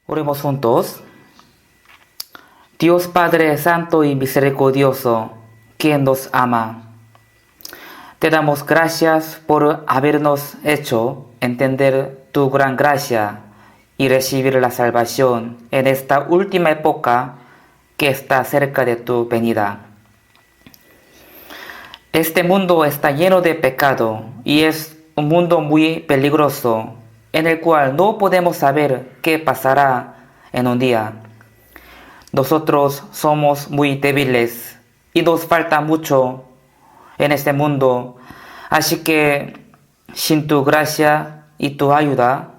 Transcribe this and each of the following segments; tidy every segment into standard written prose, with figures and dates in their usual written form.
Oremos juntos. Dios Padre Santo y Misericordioso, quien nos ama, te damos gracias por habernos hecho entender tu gran gracia y recibir la salvación en esta última época que está cerca de tu venida. Este mundo está lleno de pecado y es un mundo muy peligroso en el cual no podemos saber qué pasará en un día. Nosotros somos muy débiles y nos falta mucho en este mundo, así que sin tu gracia y tu ayuda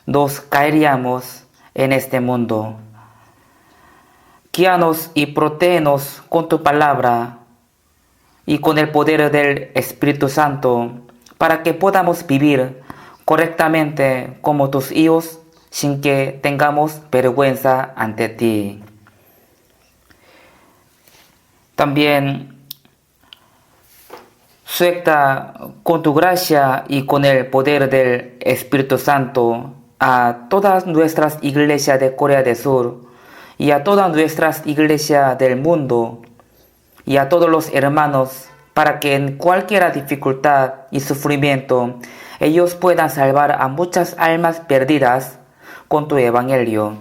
nos caeríamos en este mundo. Guíanos y protégenos con tu palabra y con el poder del Espíritu Santo para que podamos vivir correctamente como tus hijos sin que tengamos vergüenza ante ti. También suelta con tu gracia y con el poder del Espíritu Santo a todas nuestras iglesias de Corea del Sur y a todas nuestras iglesias del mundo y a todos los hermanos para que en cualquier dificultad y sufrimiento ellos puedan salvar a muchas almas perdidas con tu evangelio.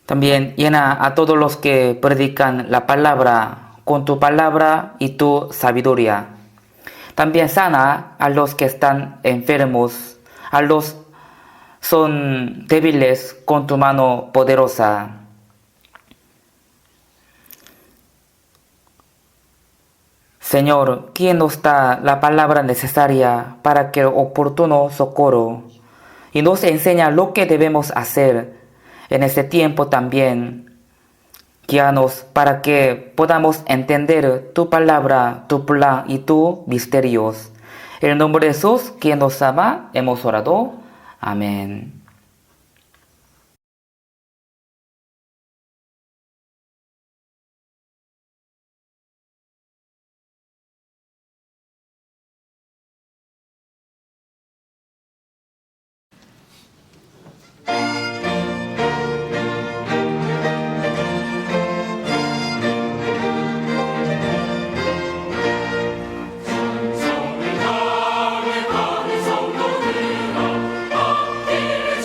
También llena a todos los que predican la palabra con tu palabra y tu sabiduría. También sana a los que están enfermos, a los son débiles con tu mano poderosa. Señor, ¿quién nos da la palabra necesaria para que el oportuno socorro y nos enseña lo que debemos hacer en este tiempo también? Guíanos para que podamos entender tu palabra, tu plan y tus misterios. En el nombre de Jesús, quien nos ama, hemos orado. Amén. 찬송을 하네 하는 성도들아 앞길을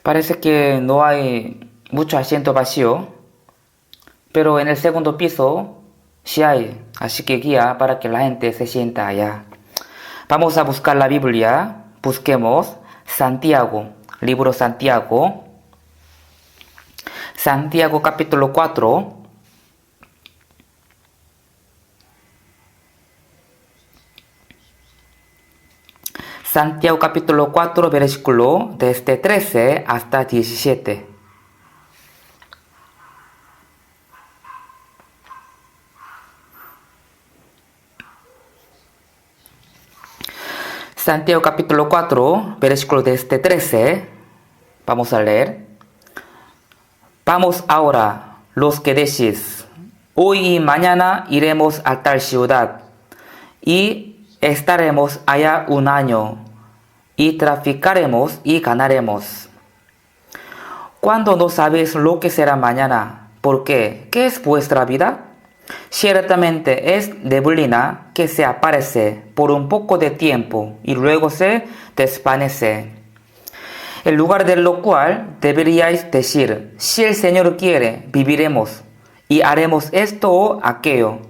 Parece que no hay mucho asiento vacío, pero en el segundo piso sí hay, así que guía para que la gente se sienta allá. Vamos a buscar la Biblia, busquemos Santiago, libro Santiago, Santiago capítulo 4, Santiago capítulo 4, versículo desde 13 hasta 17. Santiago capítulo 4, versículo desde 13, vamos a leer. Vamos ahora, los que decís, hoy y mañana iremos a tal ciudad, y estaremos allá un año, y traficaremos y ganaremos. ¿Cuándo no sabéis lo que será mañana? ¿Por qué? ¿Qué es vuestra vida? Ciertamente es neblina que se aparece por un poco de tiempo y luego se desvanece. En lugar de lo cual deberíais decir, si el Señor quiere, viviremos y haremos esto o aquello.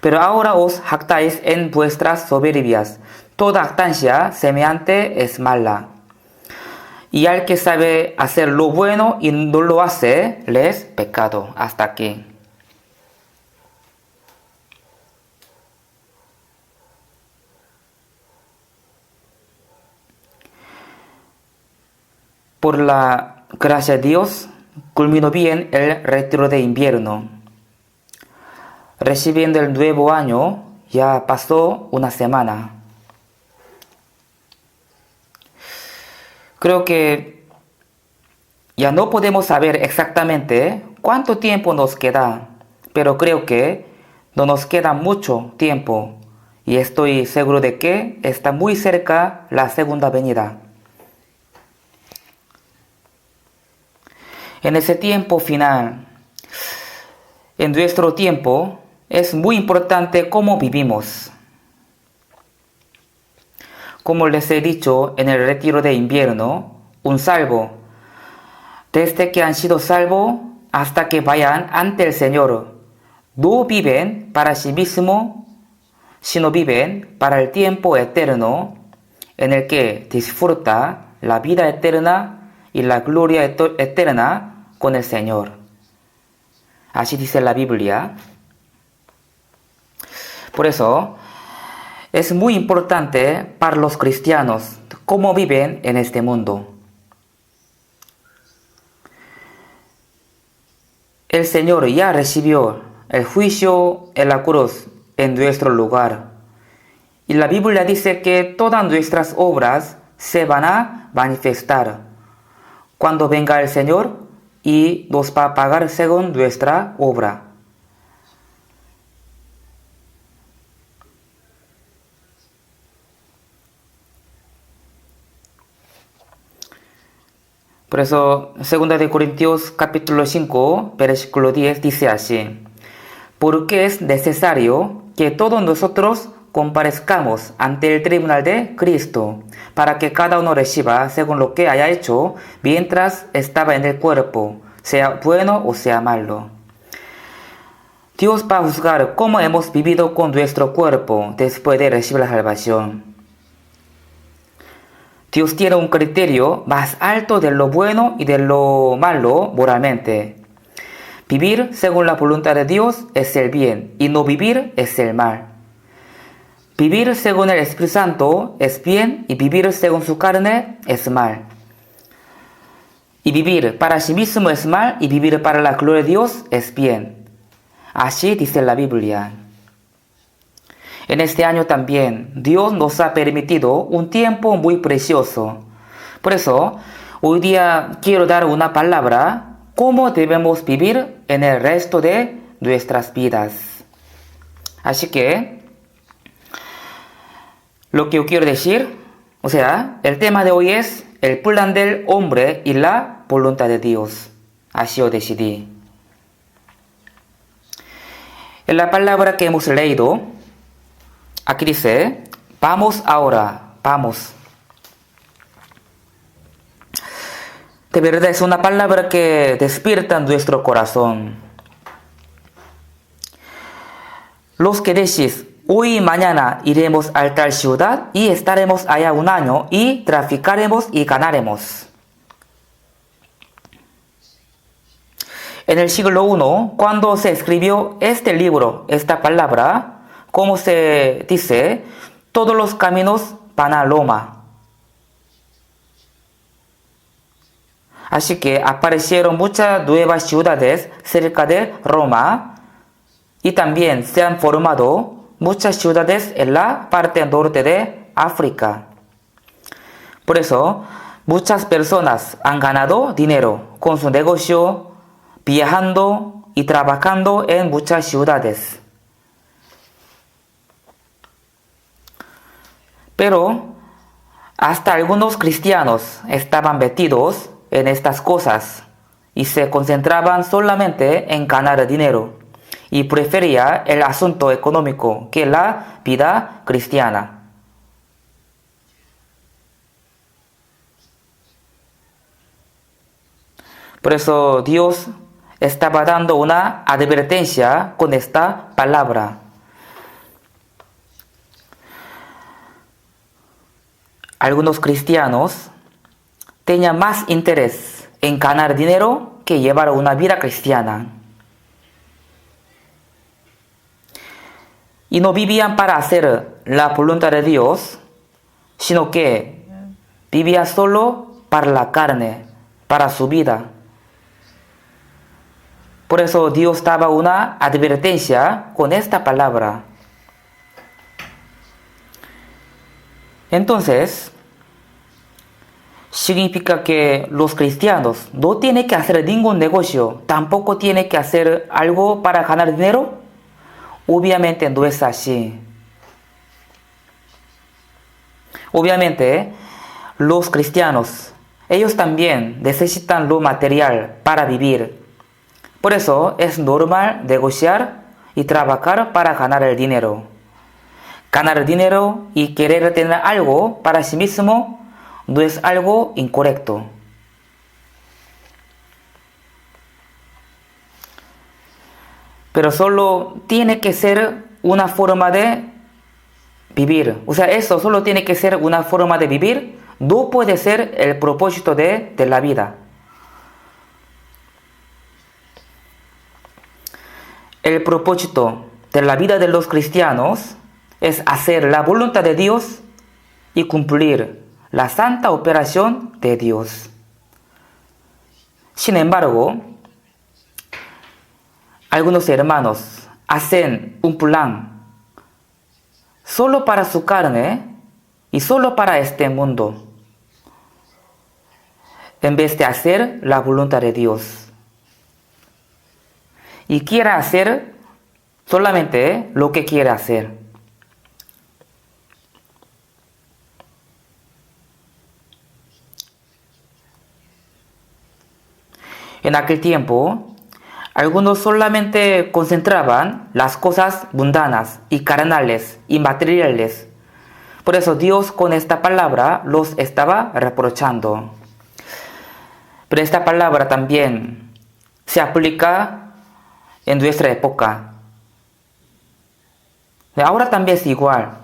Pero ahora os jactáis en vuestras soberbias. Toda jactancia semejante es mala. Y al que sabe hacer lo bueno y no lo hace, le es pecado. Hasta aquí. Por la gracia de Dios, culminó bien el retiro de invierno. Recibiendo el nuevo año, ya pasó una semana. Creo que ya no podemos saber exactamente cuánto tiempo nos queda, pero creo que no nos queda mucho tiempo y estoy seguro de que está muy cerca la segunda venida. En ese tiempo final, en nuestro tiempo, es muy importante cómo vivimos. Como les he dicho en el retiro de invierno, un salvo, desde que han sido salvos hasta que vayan ante el Señor, no viven para sí mismos, sino viven para el tiempo eterno en el que disfruta la vida eterna y la gloria eterna con el Señor. Así dice la Biblia. Por eso, es muy importante para los cristianos cómo viven en este mundo. El Señor ya recibió el juicio en la cruz en nuestro lugar. Y la Biblia dice que todas nuestras obras se van a manifestar cuando venga el Señor y nos va a pagar según nuestra obra. Por eso, 2 Corintios capítulo 5, versículo 10 dice así: porque es necesario que todos nosotros comparezcamos ante el tribunal de Cristo, para que cada uno reciba según lo que haya hecho mientras estaba en el cuerpo, sea bueno o sea malo. Dios va a juzgar cómo hemos vivido con nuestro cuerpo después de recibir la salvación. Dios tiene un criterio más alto de lo bueno y de lo malo moralmente. Vivir según la voluntad de Dios es el bien y no vivir es el mal. Vivir según el Espíritu Santo es bien y vivir según su carne es mal. Y vivir para sí mismo es mal y vivir para la gloria de Dios es bien. Así dice la Biblia. En este año también Dios nos ha permitido un tiempo muy precioso. Por eso, hoy día quiero dar una palabra cómo debemos vivir en el resto de nuestras vidas. Así que, lo que yo quiero decir, el tema de hoy es el plan del hombre y la voluntad de Dios. Así yo decidí. En la palabra que hemos leído, aquí dice, vamos ahora, vamos. De verdad es una palabra que despierta nuestro corazón. Los que decís, hoy y mañana iremos a tal ciudad y estaremos allá un año y traficaremos y ganaremos. En el siglo I, cuando se escribió este libro, esta palabra, como se dice, todos los caminos van a Roma. Así que aparecieron muchas nuevas ciudades cerca de Roma y también se han formado muchas ciudades en la parte norte de África. Por eso, muchas personas han ganado dinero con su negocio, viajando y trabajando en muchas ciudades. Pero hasta algunos cristianos estaban metidos en estas cosas y se concentraban solamente en ganar dinero y prefería el asunto económico que la vida cristiana. Por eso Dios estaba dando una advertencia con esta palabra. Algunos cristianos tenían más interés en ganar dinero que llevar una vida cristiana. Y no vivían para hacer la voluntad de Dios, sino que vivían solo para la carne, para su vida. Por eso Dios daba una advertencia con esta palabra. Entonces, significa que los cristianos no tienen que hacer ningún negocio, tampoco tienen que hacer algo para ganar dinero. Obviamente no es así. Obviamente, los cristianos, ellos también necesitan lo material para vivir. Por eso es normal negociar y trabajar para ganar el dinero. Ganar dinero y querer tener algo para sí mismo no es algo incorrecto. Pero solo tiene que ser una forma de vivir. O sea, eso solo tiene que ser una forma de vivir. No puede ser el propósito de la vida. El propósito de la vida de los cristianos es hacer la voluntad de Dios y cumplir la santa operación de Dios. Sin embargo, algunos hermanos hacen un plan solo para su carne y solo para este mundo, en vez de hacer la voluntad de Dios. Y quiere hacer solamente lo que quiere hacer. En aquel tiempo, algunos solamente concentraban las cosas mundanas y carnales y materiales. Por eso Dios con esta palabra los estaba reprochando. Pero esta palabra también se aplica en nuestra época. Ahora también es igual.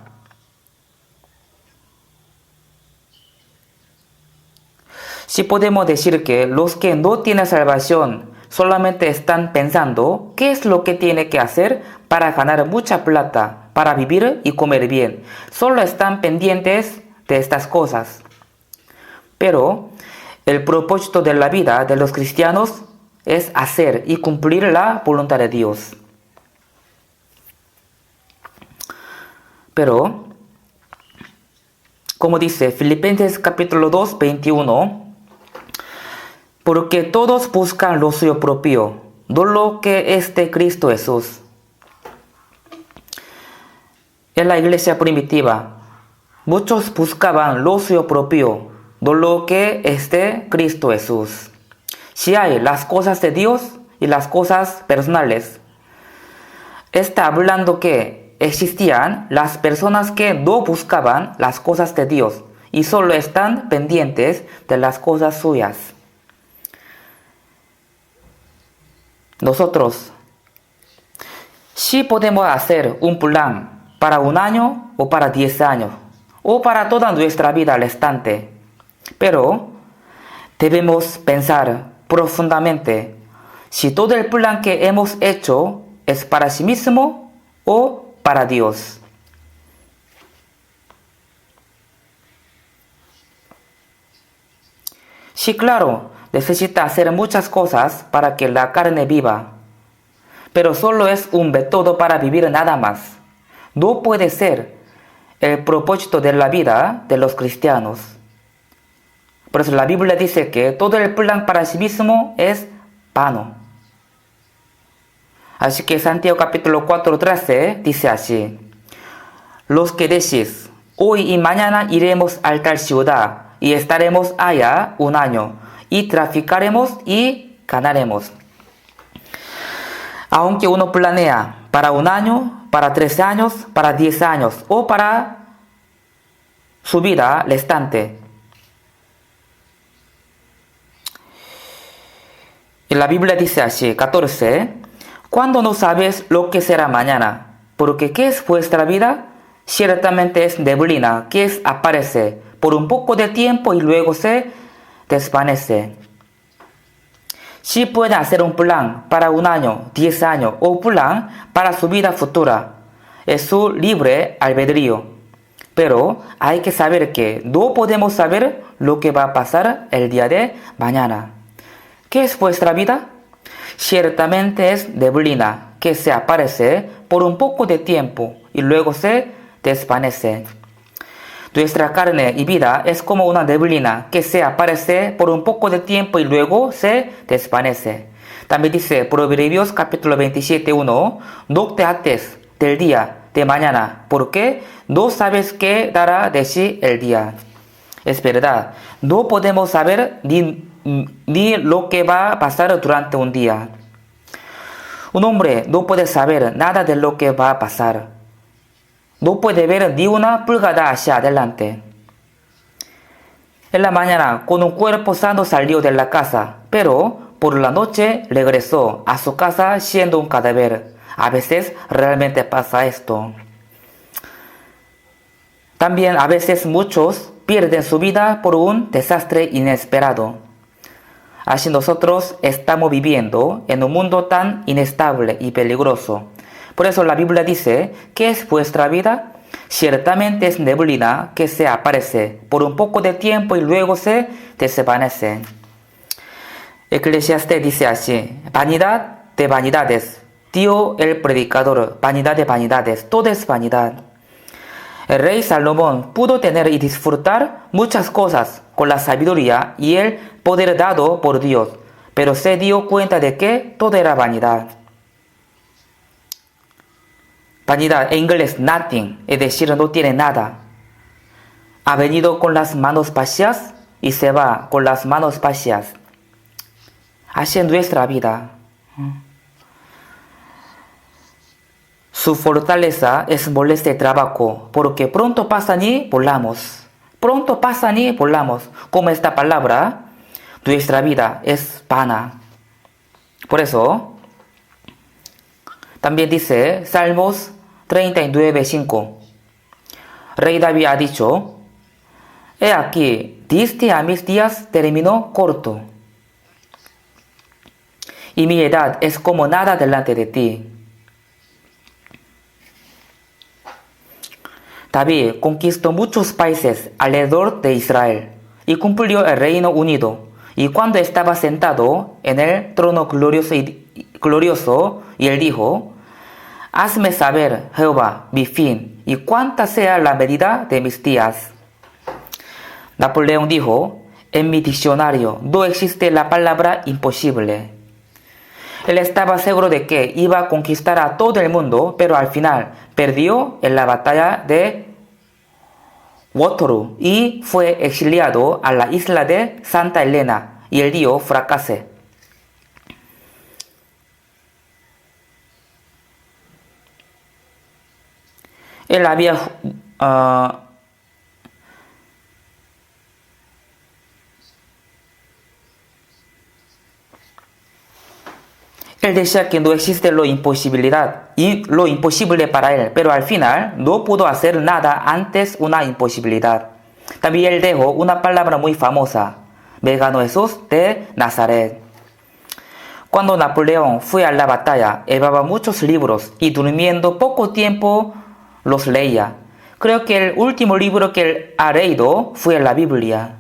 Sí podemos decir que los que no tienen salvación solamente están pensando qué es lo que tiene que hacer para ganar mucha plata, para vivir y comer bien. Solo están pendientes de estas cosas. Pero el propósito de la vida de los cristianos es hacer y cumplir la voluntad de Dios. Pero, como dice Filipenses capítulo 2, 21, porque todos buscan lo suyo propio, no lo que es de Cristo Jesús. En la iglesia primitiva, muchos buscaban lo suyo propio, no lo que es de Cristo Jesús. Si hay las cosas de Dios y las cosas personales, está hablando que existían las personas que no buscaban las cosas de Dios y solo están pendientes de las cosas suyas. Nosotros sí podemos hacer un plan para un año o para 10 años o para toda nuestra vida restante, pero debemos pensar profundamente si todo el plan que hemos hecho es para sí mismo o para Dios. Sí, claro, necesita hacer muchas cosas para que la carne viva, pero solo es un método para vivir nada más. No puede ser el propósito de la vida de los cristianos. Por eso la Biblia dice que todo el plan para sí mismo es vano. Así que Santiago capítulo 4:13 dice así: los que decís, hoy y mañana iremos a tal ciudad y estaremos allá un año y traficaremos y ganaremos. Aunque uno planea para un año, para 3 años, para 10 años o para su vida restante. Y la Biblia dice así, 14, cuando no sabes lo que será mañana, porque ¿qué es vuestra vida? Ciertamente es neblina que aparece por un poco de tiempo y luego se desvanece. Sí puede hacer un plan para un año, 10 años o un plan para su vida futura. Es su libre albedrío. Pero hay que saber que no podemos saber lo que va a pasar el día de mañana. ¿Qué es vuestra vida? Ciertamente es neblina que se aparece por un poco de tiempo y luego se desvanece. Nuestra carne y vida es como una neblina que se aparece por un poco de tiempo y luego se desvanece. También dice Proverbios capítulo 27:1, no te ates del día de mañana, porque no sabes qué dará de sí el día. Es verdad, no podemos saber ni lo que va a pasar durante un día. Un hombre no puede saber nada de lo que va a pasar. No puede ver ni una pulgada hacia adelante. En la mañana, con un cuerpo sano salió de la casa, pero por la noche regresó a su casa siendo un cadáver. A veces realmente pasa esto. También a veces muchos pierden su vida por un desastre inesperado. Así nosotros estamos viviendo en un mundo tan inestable y peligroso. Por eso la Biblia dice, ¿qué es vuestra vida? Ciertamente es neblina que se aparece por un poco de tiempo y luego se desvanece. Eclesiastés dice así, vanidad de vanidades, dio el predicador, vanidad de vanidades, todo es vanidad. El rey Salomón pudo tener y disfrutar muchas cosas con la sabiduría y el poder dado por Dios, pero se dio cuenta de que todo era vanidad. Vanidad en inglés nothing, es decir, no tiene nada. Ha venido con las manos vacías y se va con las manos vacías. Así es nuestra vida. Su fortaleza es molestia y trabajo, porque pronto pasan y volamos. Pronto pasan y volamos. Como esta palabra, nuestra vida es vana. Por eso, también dice Salmos 39:5. Rey David ha dicho, he aquí, diste a mis días término corto, y mi edad es como nada delante de ti. David conquistó muchos países alrededor de Israel y cumplió el Reino Unido. Y cuando estaba sentado en el trono glorioso y él dijo, hazme saber, Jehová, mi fin, y cuánta sea la medida de mis días. Napoleón dijo, en mi diccionario no existe la palabra imposible. Él estaba seguro de que iba a conquistar a todo el mundo, pero al final perdió en la batalla de Waterloo y fue exiliado a la isla de Santa Elena y el río fracasó. Él Él decía que no existe lo imposibilidad y lo imposible para él, pero al final no pudo hacer nada antes una imposibilidad. También él dejó una palabra muy famosa: me ganó Jesús de Nazaret. Cuando Napoleón fue a la batalla, llevaba muchos libros y durmiendo poco tiempo los leía. Creo que el último libro que él ha leído fue la Biblia.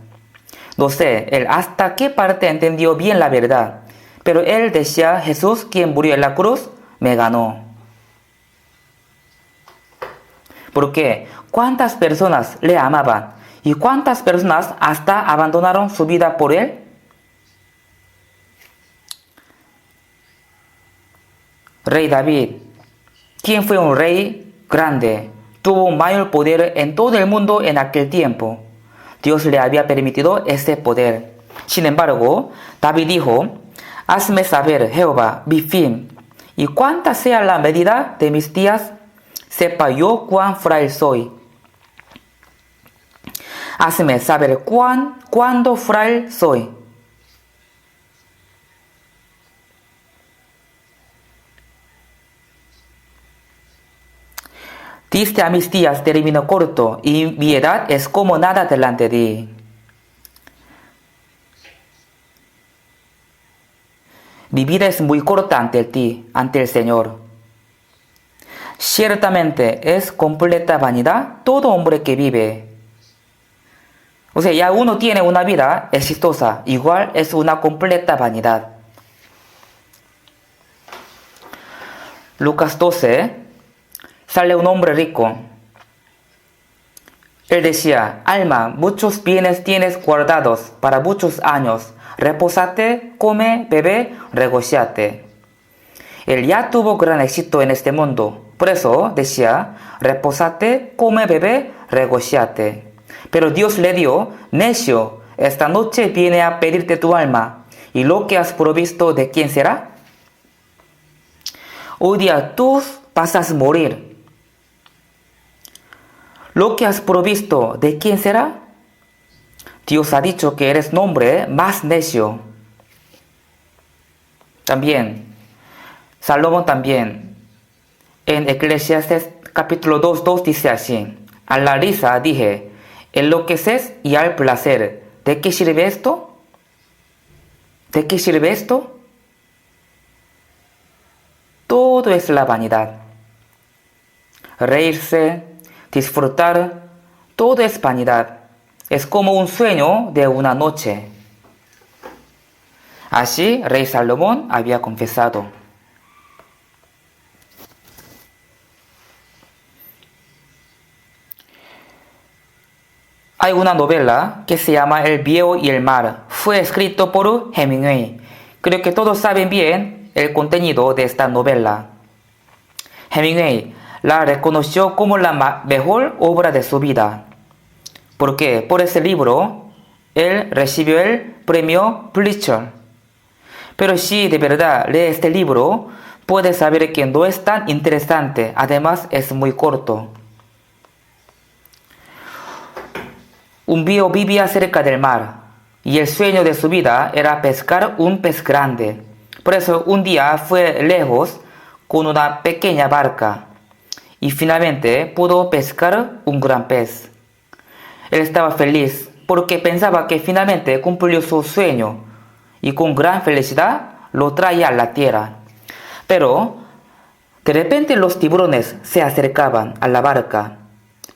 No sé él hasta qué parte entendió bien la verdad, pero él decía: Jesús, quien murió en la cruz, me ganó. Porque ¿cuántas personas le amaban? ¿Y cuántas personas hasta abandonaron su vida por él? Rey David, quien fue un rey grande, tuvo un mayor poder en todo el mundo en aquel tiempo. Dios le había permitido ese poder. Sin embargo, David dijo: hazme saber, Jehová, mi fin, y cuánta sea la medida de mis días, sepa yo cuán frágil soy. Hazme saber cuándo frágil soy. Diste a mis días término corto, y mi edad es como nada delante de ti. Mi vida es muy corta ante ti, ante el Señor. Ciertamente es completa vanidad todo hombre que vive. O sea, ya uno tiene una vida exitosa, igual es una completa vanidad. Lucas 12. Sale un hombre rico. Él decía: alma, muchos bienes tienes guardados para muchos años. Repósate, come, bebe, regocíate. Él ya tuvo gran éxito en este mundo. Por eso decía: repósate, come, bebe, regocíate. Pero Dios le dio: necio, esta noche viene a pedirte tu alma. ¿Y lo que has provisto de quién será? Hoy día tú vas a morir. ¿Lo que has provisto de quién será? Dios ha dicho que eres nombre más necio. También, Salomón también, en Eclesiastes capítulo 2 dice así: a la risa dije, enloqueces, y al placer, ¿de qué sirve esto? ¿De qué sirve esto? Todo es la vanidad. Reírse, disfrutar, todo es vanidad. Es como un sueño de una noche. Así, rey Salomón había confesado. Hay una novela que se llama El viejo y el mar. Fue escrito por Hemingway. Creo que todos saben bien el contenido de esta novela. Hemingway la reconoció como la mejor obra de su vida. Porque por ese libro, él recibió el premio Pulitzer. Pero si de verdad lee este libro, puede saber que no es tan interesante, además es muy corto. Un viejo vivía cerca del mar, y el sueño de su vida era pescar un pez grande. Por eso un día fue lejos con una pequeña barca, y finalmente pudo pescar un gran pez. Él estaba feliz porque pensaba que finalmente cumplió su sueño y con gran felicidad lo traía a la tierra. Pero de repente los tiburones se acercaban a la barca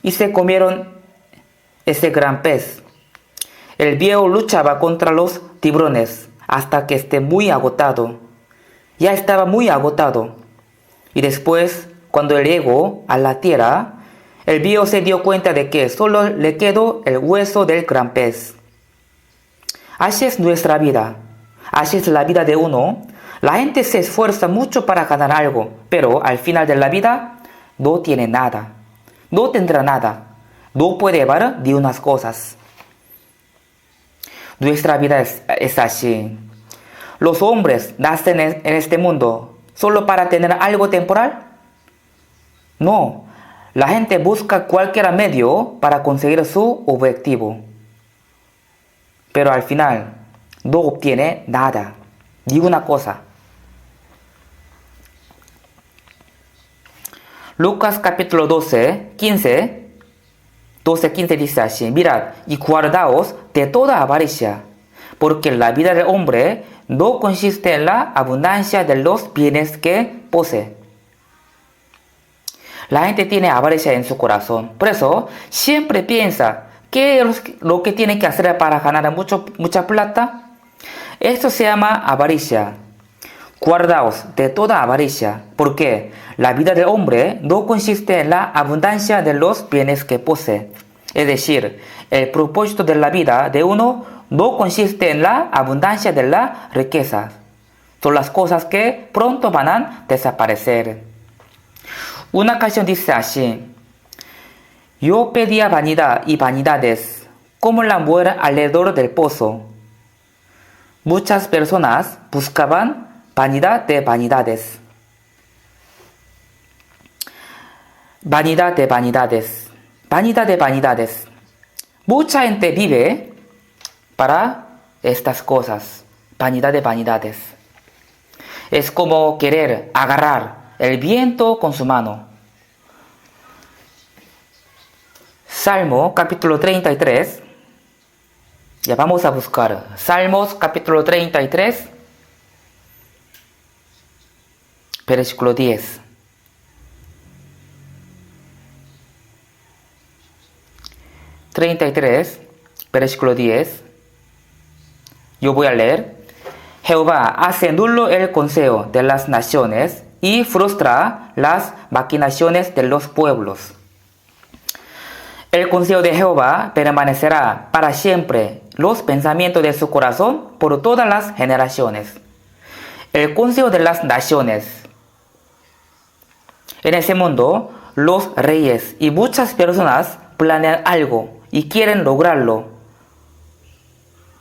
y se comieron ese gran pez. El viejo luchaba contra los tiburones hasta que esté muy agotado. Ya estaba muy agotado. Y después, cuando él llegó a la tierra, el viejo se dio cuenta de que solo le quedó el hueso del gran pez. Así es nuestra vida. Así es la vida de uno. La gente se esfuerza mucho para ganar algo, pero al final de la vida no tiene nada. No tendrá nada. No puede llevar ni unas cosas. Nuestra vida es así. Los hombres nacen en este mundo solo para tener algo temporal. No. La gente busca cualquier medio para conseguir su objetivo. Pero al final no obtiene nada, ni una cosa. Lucas capítulo 12, 15, 12:15 dice así: mirad y guardaos de toda avaricia, porque la vida del hombre no consiste en la abundancia de los bienes que posee. La gente tiene avaricia en su corazón, por eso siempre piensa que lo que tiene que hacer para ganar mucha plata. Esto se llama avaricia. Guardaos de toda avaricia, porque la vida del hombre no consiste en la abundancia de los bienes que posee. Es decir, el propósito de la vida de uno no consiste en la abundancia de las riquezas. Son las cosas que pronto van a desaparecer. Una canción dice así: yo pedía vanidad y vanidades, como la mujer alrededor del pozo. Muchas personas buscaban vanidad de vanidades. Vanidad de vanidades. Vanidad de vanidades. Mucha gente vive para estas cosas. Vanidad de vanidades. Es como querer agarrar el viento con su mano. Salmo capítulo 33. Ya vamos a buscar. Salmos capítulo 33. Versículo 10. 33, versículo 10. Yo voy a leer. Jehová hace nulo el consejo de las naciones y frustra las maquinaciones de los pueblos. El consejo de Jehová permanecerá para siempre, los pensamientos de su corazón por todas las generaciones. El consejo de las naciones. En ese mundo, los reyes y muchas personas planean algo y quieren lograrlo,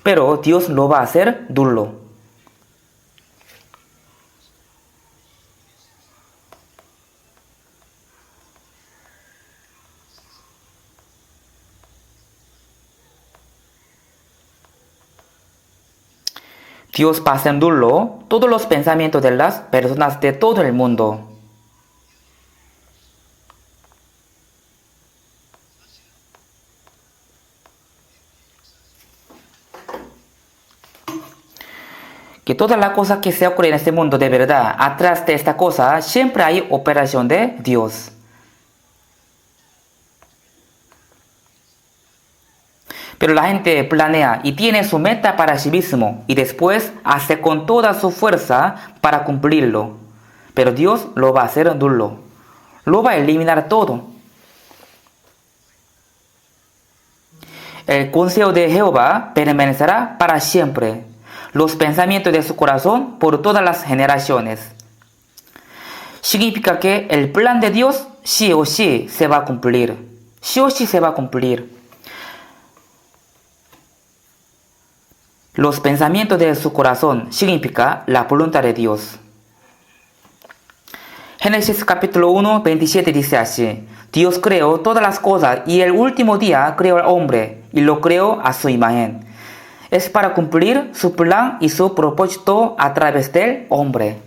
pero Dios lo va a hacer nulo. Dios va a hacer nulo todos los pensamientos de las personas de todo el mundo. Que todas las cosas que se ocurren en este mundo de verdad, atrás de esta cosa siempre hay operación de Dios. Pero la gente planea y tiene su meta para sí mismo y después hace con toda su fuerza para cumplirlo. Pero Dios lo va a hacer nulo. Lo va a eliminar todo. El consejo de Jehová permanecerá para siempre. Los pensamientos de su corazón por todas las generaciones. Significa que el plan de Dios sí o sí se va a cumplir. Sí o sí se va a cumplir. Los pensamientos de su corazón significa la voluntad de Dios. Génesis capítulo 1, 27 dice así: Dios creó todas las cosas y el último día creó al hombre y lo creó a su imagen. Es para cumplir su plan y su propósito a través del hombre.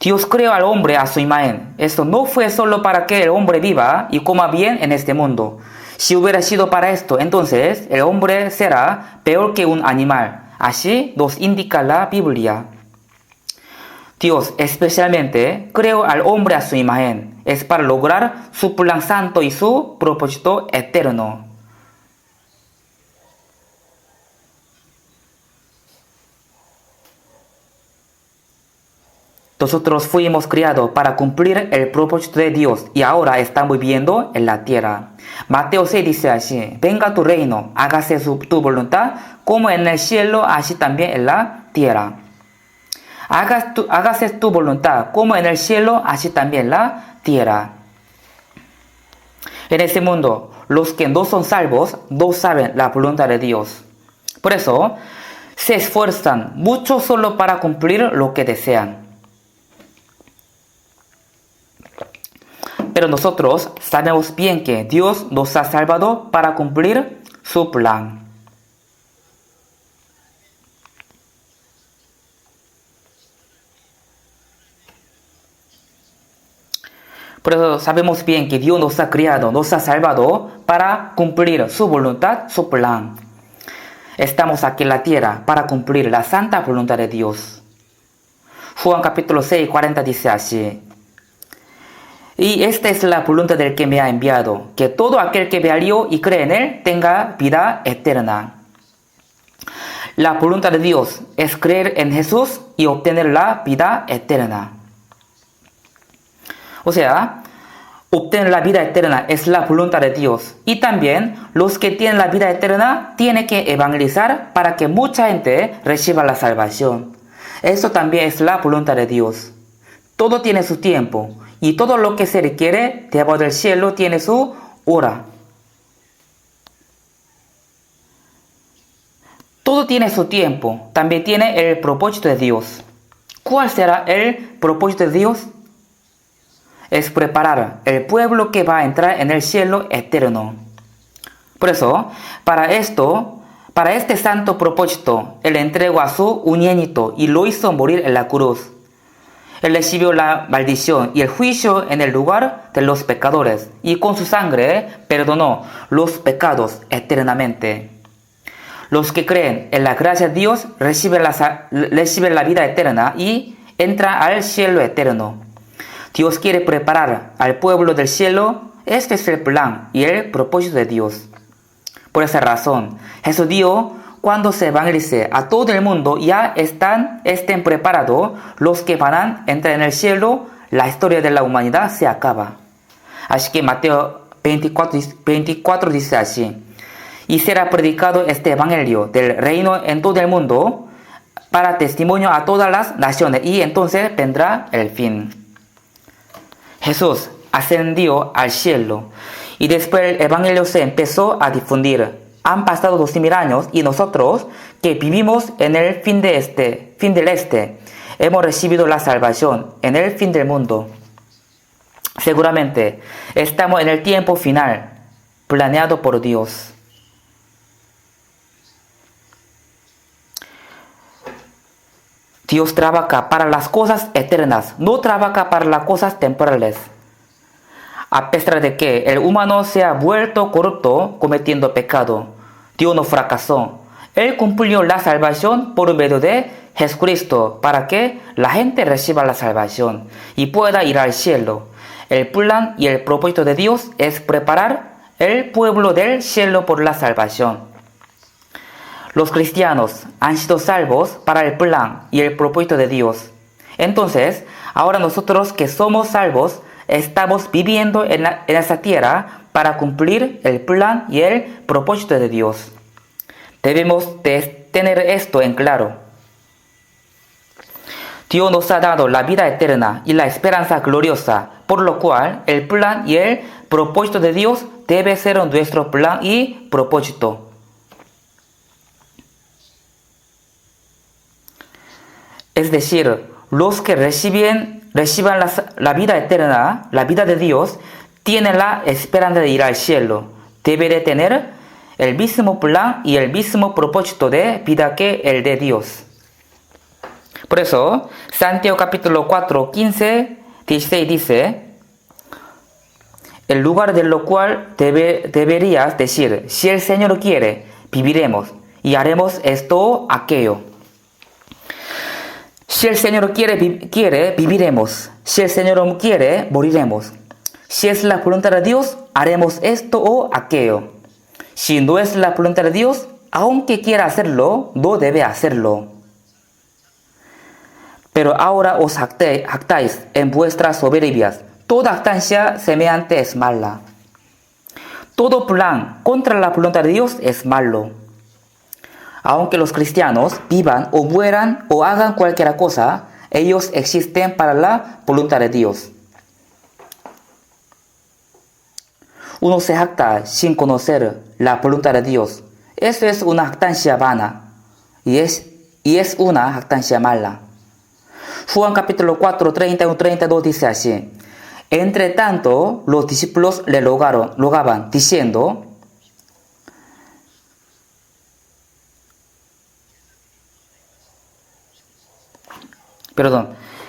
Dios creó al hombre a su imagen. Esto no fue solo para que el hombre viva y coma bien en este mundo. Si hubiera sido para esto, entonces el hombre será peor que un animal. Así nos indica la Biblia. Dios especialmente creó al hombre a su imagen. Es para lograr su plan santo y su propósito eterno. Nosotros fuimos criados para cumplir el propósito de Dios y ahora estamos viviendo en la tierra. Mateo 6 dice así: venga tu reino, hágase tu voluntad, como en el cielo, así también en la tierra. Hágase tu voluntad, como en el cielo, así también en la tierra. En este mundo, los que no son salvos no saben la voluntad de Dios. Por eso, se esfuerzan mucho solo para cumplir lo que desean. Pero nosotros sabemos bien que Dios nos ha salvado para cumplir su plan. Por eso sabemos bien que Dios nos ha creado, nos ha salvado para cumplir su voluntad, su plan. Estamos aquí en la tierra para cumplir la santa voluntad de Dios. Juan capítulo 6, 40 dice así: y esta es la voluntad del que me ha enviado, que todo aquel que ve a Dios y cree en Él tenga vida eterna. La voluntad de Dios es creer en Jesús y obtener la vida eterna. O sea, obtener la vida eterna es la voluntad de Dios. Y también los que tienen la vida eterna tienen que evangelizar para que mucha gente reciba la salvación. Eso también es la voluntad de Dios. Todo tiene su tiempo y todo lo que se requiere debajo del cielo tiene su hora. Todo tiene su tiempo, también tiene el propósito de Dios. ¿Cuál será el propósito de Dios? Es preparar el pueblo que va a entrar en el cielo eterno. Por eso, para este santo propósito, Él entregó a su unigénito y lo hizo morir en la cruz. Él recibió la maldición y el juicio en el lugar de los pecadores y con su sangre perdonó los pecados eternamente. Los que creen en la gracia de Dios reciben la vida eterna y entran al cielo eterno. Dios quiere preparar al pueblo del cielo. Este es el plan y el propósito de Dios. Por esa razón, Jesús dijo: cuando se evangelice a todo el mundo, ya estén preparados los que van a entrar en el cielo, la historia de la humanidad se acaba. Así que Mateo 24 dice así: y será predicado este evangelio del reino en todo el mundo para testimonio a todas las naciones, y entonces vendrá el fin. Jesús ascendió al cielo y después el evangelio se empezó a difundir. Han pasado 2000 años y nosotros que vivimos en el fin del este, hemos recibido la salvación en el fin del mundo. Seguramente estamos en el tiempo final planeado por Dios. Dios trabaja para las cosas eternas, no trabaja para las cosas temporales. A pesar de que el humano se ha vuelto corrupto cometiendo pecado, Dios no fracasó. Él cumplió la salvación por medio de Jesucristo para que la gente reciba la salvación y pueda ir al cielo. El plan y el propósito de Dios es preparar el pueblo del cielo por la salvación. Los cristianos han sido salvos para el plan y el propósito de Dios. Entonces, ahora nosotros que somos salvos, estamos viviendo en esa tierra para cumplir el plan y el propósito de Dios. Debemos de tener esto en claro. Dios nos ha dado la vida eterna y la esperanza gloriosa, por lo cual el plan y el propósito de Dios debe ser nuestro plan y propósito. Es decir, los que reciban la vida eterna, la vida de Dios, tienen la esperanza de ir al cielo. Debe de tener el mismo plan y el mismo propósito de vida que el de Dios. Por eso, Santiago capítulo 4, 15, 16 dice: en lugar de lo cual deberías decir: si el Señor quiere, viviremos y haremos esto o aquello. Si el Señor quiere, viviremos. Si el Señor quiere, moriremos. Si es la voluntad de Dios, haremos esto o aquello. Si no es la voluntad de Dios, aunque quiera hacerlo, no debe hacerlo. Pero ahora os jactáis en vuestras soberbias. Toda jactancia semejante es mala. Todo plan contra la voluntad de Dios es malo. Aunque los cristianos vivan o mueran o hagan cualquier cosa, ellos existen para la voluntad de Dios. Uno se jacta sin conocer la voluntad de Dios. Eso es una jactancia vana y es una jactancia mala. Juan capítulo 4, 31-32 dice así: entre tanto, los discípulos le rogaban, diciendo: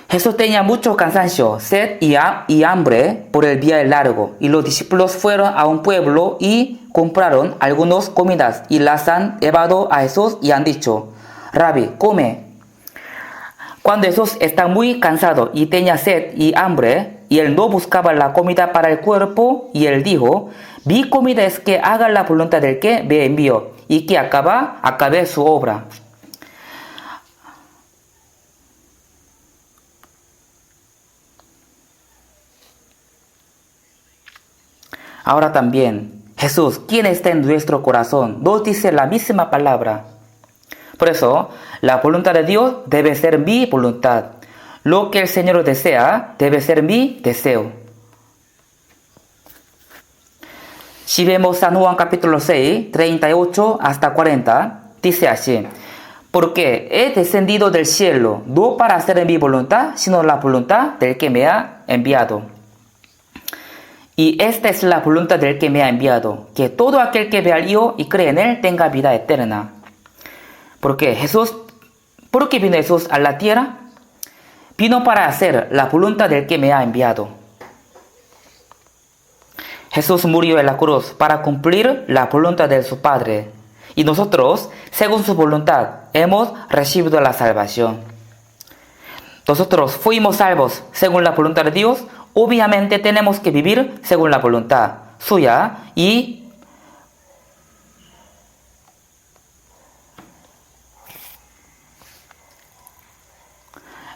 Jesús tenía mucho cansancio, sed y hambre por el viaje largo, y los discípulos fueron a un pueblo y compraron algunas comidas y las han llevado a Jesús y han dicho: Rabbi, come. Cuando Jesús está muy cansado y tenía sed y hambre, y él no buscaba la comida para el cuerpo, y él dijo: mi comida es que haga la voluntad del que me envió, y que acabe su obra. Ahora también, Jesús, quien está en nuestro corazón, nos dice la misma palabra. Por eso, la voluntad de Dios debe ser mi voluntad. Lo que el Señor desea debe ser mi deseo. Si vemos San Juan capítulo 6, 38 hasta 40, dice así: porque he descendido del cielo, no para hacer mi voluntad, sino la voluntad del que me ha enviado. Y esta es la voluntad del que me ha enviado, que todo aquel que ve al Hijo y cree en Él tenga vida eterna. ¿Por qué vino Jesús a la tierra? Vino para hacer la voluntad del que me ha enviado. Jesús murió en la cruz para cumplir la voluntad de su Padre. Y nosotros, según su voluntad, hemos recibido la salvación. Nosotros fuimos salvos según la voluntad de Dios. Obviamente tenemos que vivir según la voluntad suya y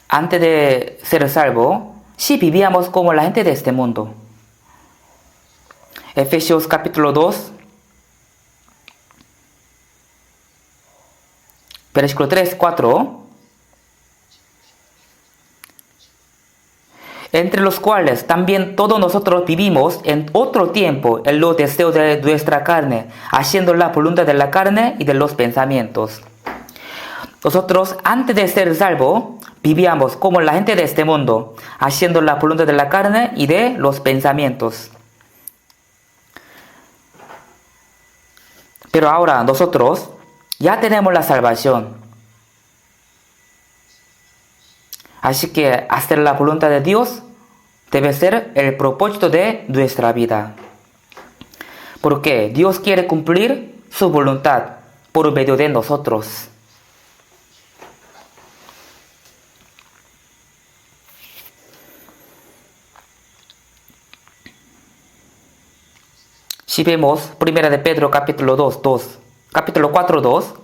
antes de ser salvo, si vivíamos como la gente de este mundo. Efesios capítulo 2, versículo 3, 4. Entre los cuales también todos nosotros vivimos en otro tiempo en los deseos de nuestra carne, haciendo la voluntad de la carne y de los pensamientos. Nosotros, antes de ser salvos, vivíamos como la gente de este mundo, haciendo la voluntad de la carne y de los pensamientos. Pero ahora nosotros ya tenemos la salvación. Así que hacer la voluntad de Dios debe ser el propósito de nuestra vida. Porque Dios quiere cumplir su voluntad por medio de nosotros. Si vemos 1 de Pedro capítulo 4, 2,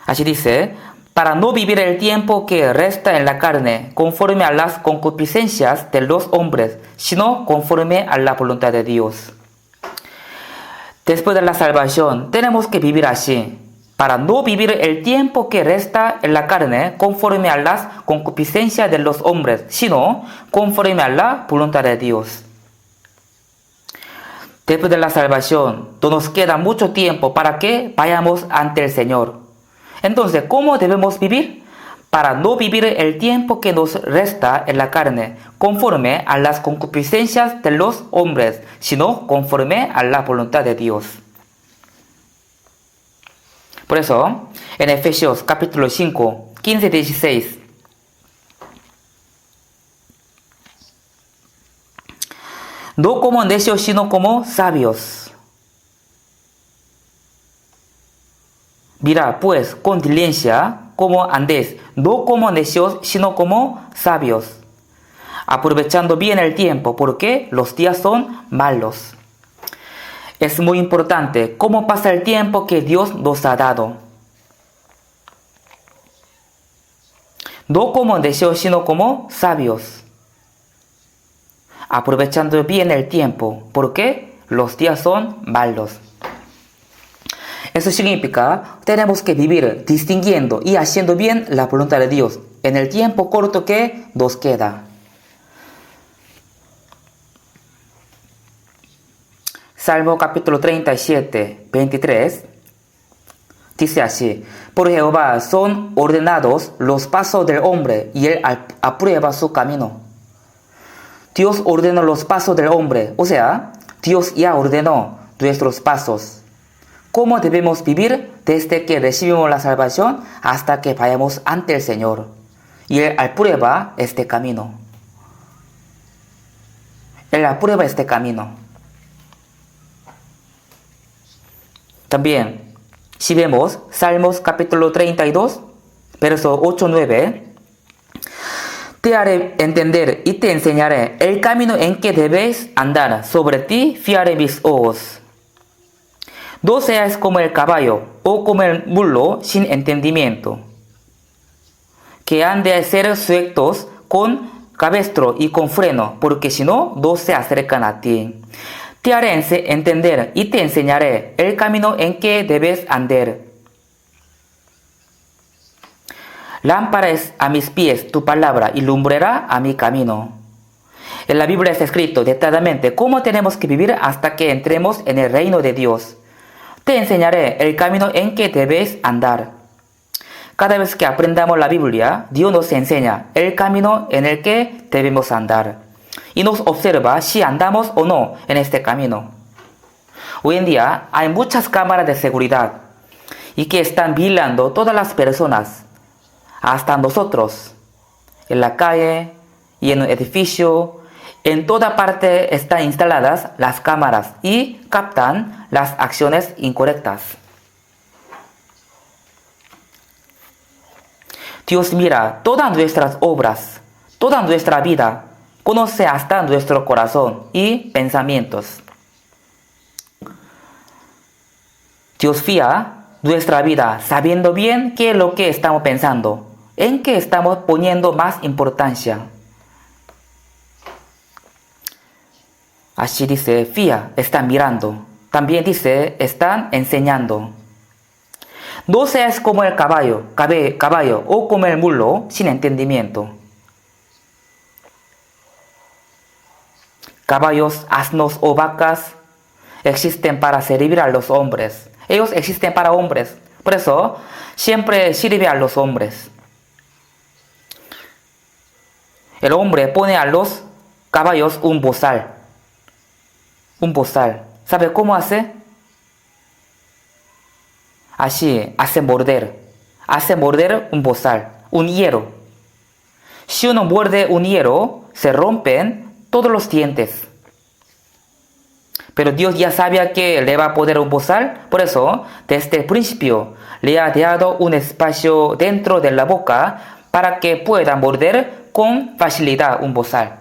así dice: para no vivir el tiempo que resta en la carne, conforme a las concupiscencias de los hombres, sino conforme a la voluntad de Dios. Después de la salvación, tenemos que vivir así, para no vivir el tiempo que resta en la carne, conforme a las concupiscencias de los hombres, sino conforme a la voluntad de Dios. Después de la salvación, no nos queda mucho tiempo para que vayamos ante el Señor. Entonces, ¿cómo debemos vivir? Para no vivir el tiempo que nos resta en la carne, conforme a las concupiscencias de los hombres, sino conforme a la voluntad de Dios. Por eso, en Efesios capítulo 5, 15 y 16, no como necios, sino como sabios. Mira, pues, con diligencia, como andéis, no como necios, sino como sabios, aprovechando bien el tiempo, porque los días son malos. Es muy importante cómo pasa el tiempo que Dios nos ha dado. No como necios, sino como sabios, aprovechando bien el tiempo, porque los días son malos. Eso significa, tenemos que vivir distinguiendo y haciendo bien la voluntad de Dios en el tiempo corto que nos queda. Salmo capítulo 37, 23, dice así: por Jehová son ordenados los pasos del hombre, y él aprueba su camino. Dios ordenó los pasos del hombre, o sea, Dios ya ordenó nuestros pasos. ¿Cómo debemos vivir desde que recibimos la salvación hasta que vayamos ante el Señor? y Él aprueba este camino. Él aprueba este camino. También, si vemos Salmos capítulo 32, verso 8-9, te haré entender y te enseñaré el camino en que debes andar. Sobre ti fiaré mis ojos. No seas como el caballo o como el mulo sin entendimiento, que han de ser sujetos con cabestro y con freno, porque si no, no se acercan a ti. Te haré entender y te enseñaré el camino en que debes andar. Lámpara es a mis pies tu palabra y lumbrera a mi camino. En la Biblia está escrito detalladamente cómo tenemos que vivir hasta que entremos en el reino de Dios. Te enseñaré el camino en que debes andar. Cada vez que aprendamos la Biblia, Dios nos enseña el camino en el que debemos andar y nos observa si andamos o no en este camino. Hoy en día hay muchas cámaras de seguridad y que están vigilando todas las personas, hasta nosotros, en la calle y en un edificio. En toda parte están instaladas las cámaras y captan las acciones incorrectas. Dios mira todas nuestras obras, toda nuestra vida, conoce hasta nuestro corazón y pensamientos. Dios fía nuestra vida sabiendo bien qué es lo que estamos pensando, en qué estamos poniendo más importancia. Así dice, fía, están mirando. También dice, están enseñando. No seas como el caballo o como el mulo sin entendimiento. Caballos, asnos o vacas existen para servir a los hombres. Ellos existen para hombres. Por eso, siempre sirve a los hombres. El hombre pone a los caballos un bozal. Un bozal. ¿Sabe cómo hace? Así, hace morder un bozal, un hierro. Si uno muerde un hierro, se rompen todos los dientes. Pero Dios ya sabía que le va a poner un bozal, por eso, desde el principio, le ha dado un espacio dentro de la boca para que pueda morder con facilidad un bozal.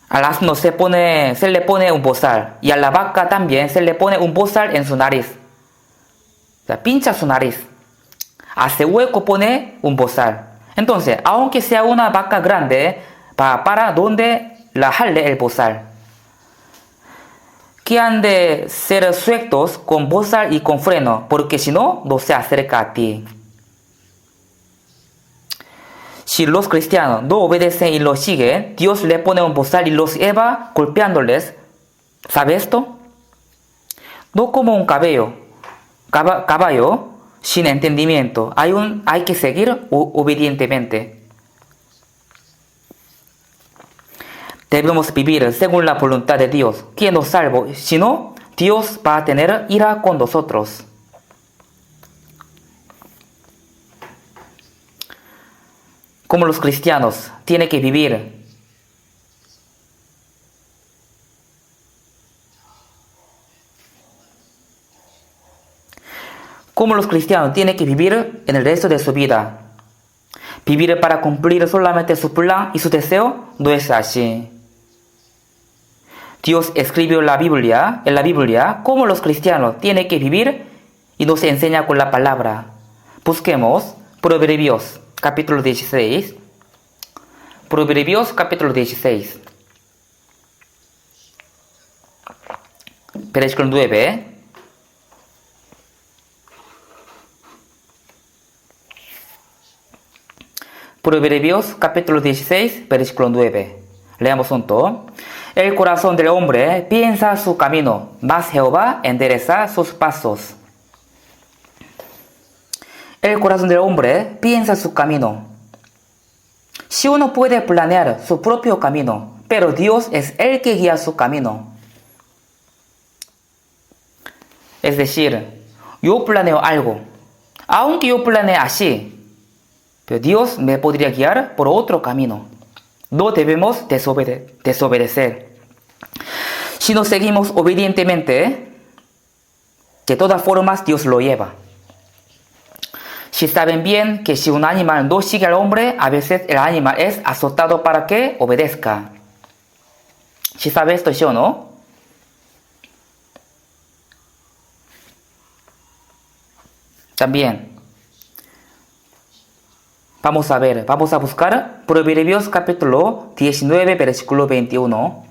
Al asno se le pone un bozal y a la vaca también se le pone un bozal en su nariz. O sea, pincha su nariz. Hace hueco, pone un bozal. Entonces, aunque sea una vaca grande, va para donde la jale el bozal. Que han de ser sujetos con bozal y con freno, porque si no, no se acerca a ti. Si los cristianos no obedecen y los siguen, Dios le pone un bozal y los lleva golpeándoles. ¿Sabe esto? No como un caballo sin entendimiento. Hay que seguir obedientemente. Debemos vivir según la voluntad de Dios, quien nos salva. Si no, Dios va a tener ira con nosotros. Como los cristianos tienen que vivir. Como los cristianos tienen que vivir en el resto de su vida. Vivir para cumplir solamente su plan y su deseo no es así. Dios escribió en la Biblia cómo los cristianos tienen que vivir y nos enseña con la palabra. Busquemos Proverbios capítulo 16. Proverbios capítulo 16. Versículo 9. Proverbios capítulo 16, versículo 9. Leamos junto. El corazón del hombre piensa su camino, mas Jehová endereza sus pasos. El corazón del hombre piensa su camino. Si uno puede planear su propio camino, pero Dios es el que guía su camino. Es decir, yo planeo algo. Aunque yo planee así, pero Dios me podría guiar por otro camino. No debemos desobedecer. Si nos seguimos obedientemente, de todas formas Dios lo lleva. Si saben bien que si un animal no sigue al hombre, a veces el animal es azotado para que obedezca. Si sabe esto, ¿sí o no? También, vamos a buscar Proverbios capítulo 19, versículo 21.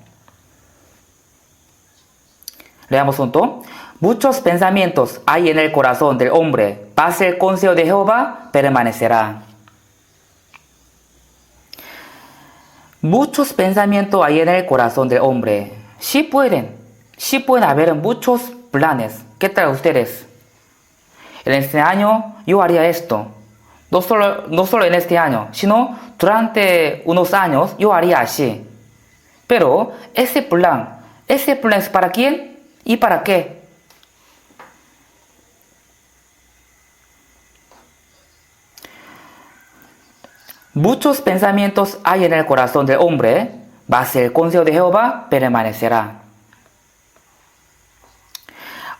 Leamos junto. Muchos pensamientos hay en el corazón del hombre, mas el consejo de Jehová permanecerá. Muchos pensamientos hay en el corazón del hombre. Sí pueden haber muchos planes. ¿Qué tal ustedes? En este año yo haría esto. No solo en este año, sino durante unos años yo haría así. Pero ese plan es para quién y para qué. Muchos pensamientos hay en el corazón del hombre, mas el consejo de Jehová permanecerá.